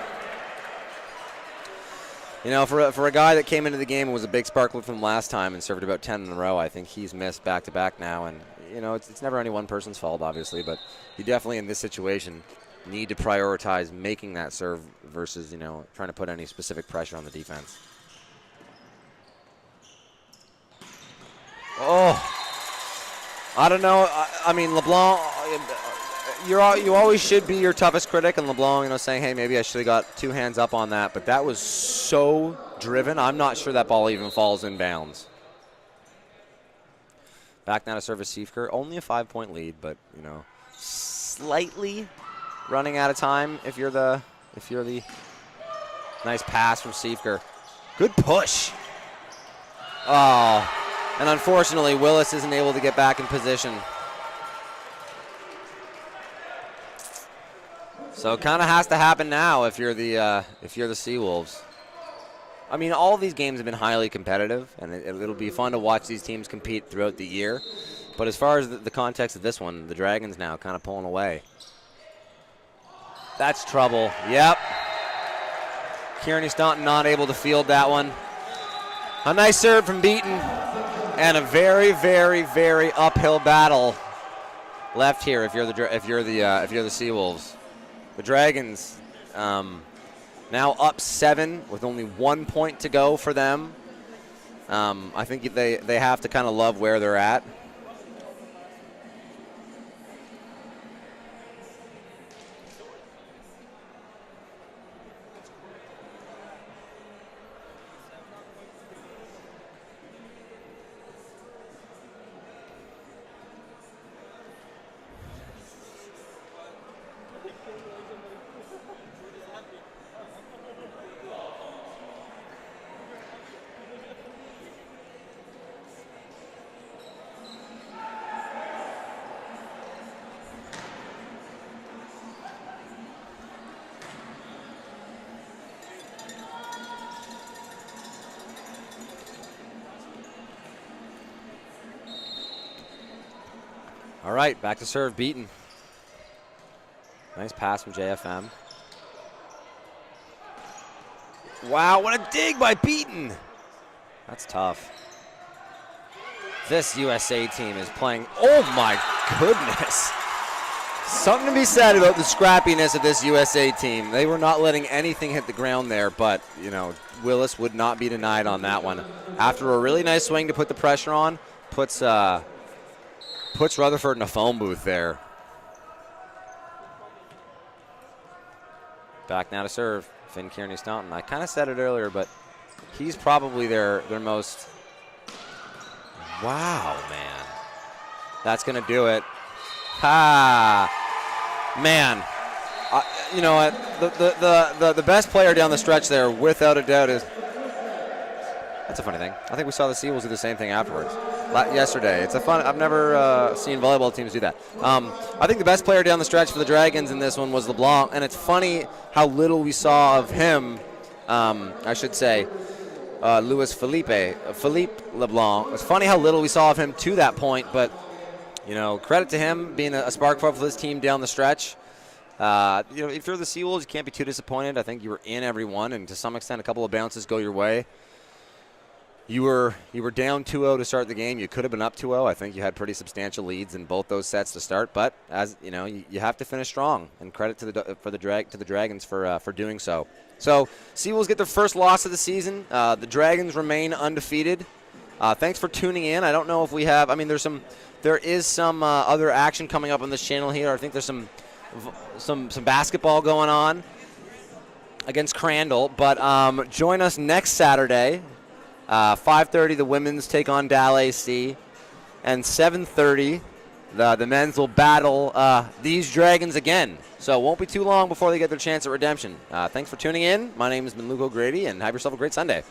You know, for a guy that came into the game and was a big spark from last time and served about 10 in a row, I think he's missed back-to-back now. And, you know, it's never any one person's fault, obviously, but you definitely, in this situation, need to prioritize making that serve versus, trying to put any specific pressure on the defense. Oh, I don't know. I mean, LeBlanc, you always should be your toughest critic, and LeBlanc, saying, hey, maybe I should have got 2 hands up on that, but that was so driven. I'm not sure that ball even falls in bounds. Back now to service Siefker. Only a 5-point lead, but, slightly running out of time if you're the nice pass from Siefker. Good push. Oh. And unfortunately, Willis isn't able to get back in position. So it kind of has to happen now if you're the Seawolves. I mean, all of these games have been highly competitive, and it'll be fun to watch these teams compete throughout the year. But as far as the context of this one, the Dragons now kind of pulling away. That's trouble. Yep. Kearney Staunton not able to field that one. A nice serve from Beaton. And a very, very, very uphill battle left here if you're the Seawolves. The Dragons now up 7 with only 1 point to go for them. I think they have to kind of love where they're at. All right, back to serve, Beaton. Nice pass from JFM. Wow, what a dig by Beaton. That's tough. This USA team is playing, oh my goodness. Something to be said about the scrappiness of this USA team. They were not letting anything hit the ground there, but, you know, Willis would not be denied on that one. After a really nice swing to put the pressure on, puts Rutherford in a phone booth there. Back now to serve, Finn Kearney-Staunton. I kind of said it earlier, but he's probably their most, wow, man. That's going to do it. Ha! Man, you know what? The best player down the stretch there, without a doubt, is. That's a funny thing. I think we saw the Seawolves do the same thing afterwards yesterday. It's a fun. I've never seen volleyball teams do that. I think the best player down the stretch for the Dragons in this one was LeBlanc, and it's funny how little we saw of him. I should say, Philippe LeBlanc. It's funny how little we saw of him to that point, but. You know, credit to him being a spark plug for this team down the stretch. You know, if you're the Seawolves, you can't be too disappointed. I think you were in every one, and to some extent, a couple of bounces go your way. You were down 2-0 to start the game. You could have been up 2-0. I think you had pretty substantial leads in both those sets to start. But as you know, you have to finish strong. And credit to the Dragons for doing so. So Seawolves get their first loss of the season. The Dragons remain undefeated. Thanks for tuning in. I don't know if we have. I mean, there is some other action coming up on this channel here. I think there's some basketball going on against Crandall. But join us next Saturday, 5:30. The women's take on Dal AC, and 7:30 the men's will battle these Dragons again. So it won't be too long before they get their chance at redemption. Thanks for tuning in. My name has been Luke O'Grady, and have yourself a great Sunday.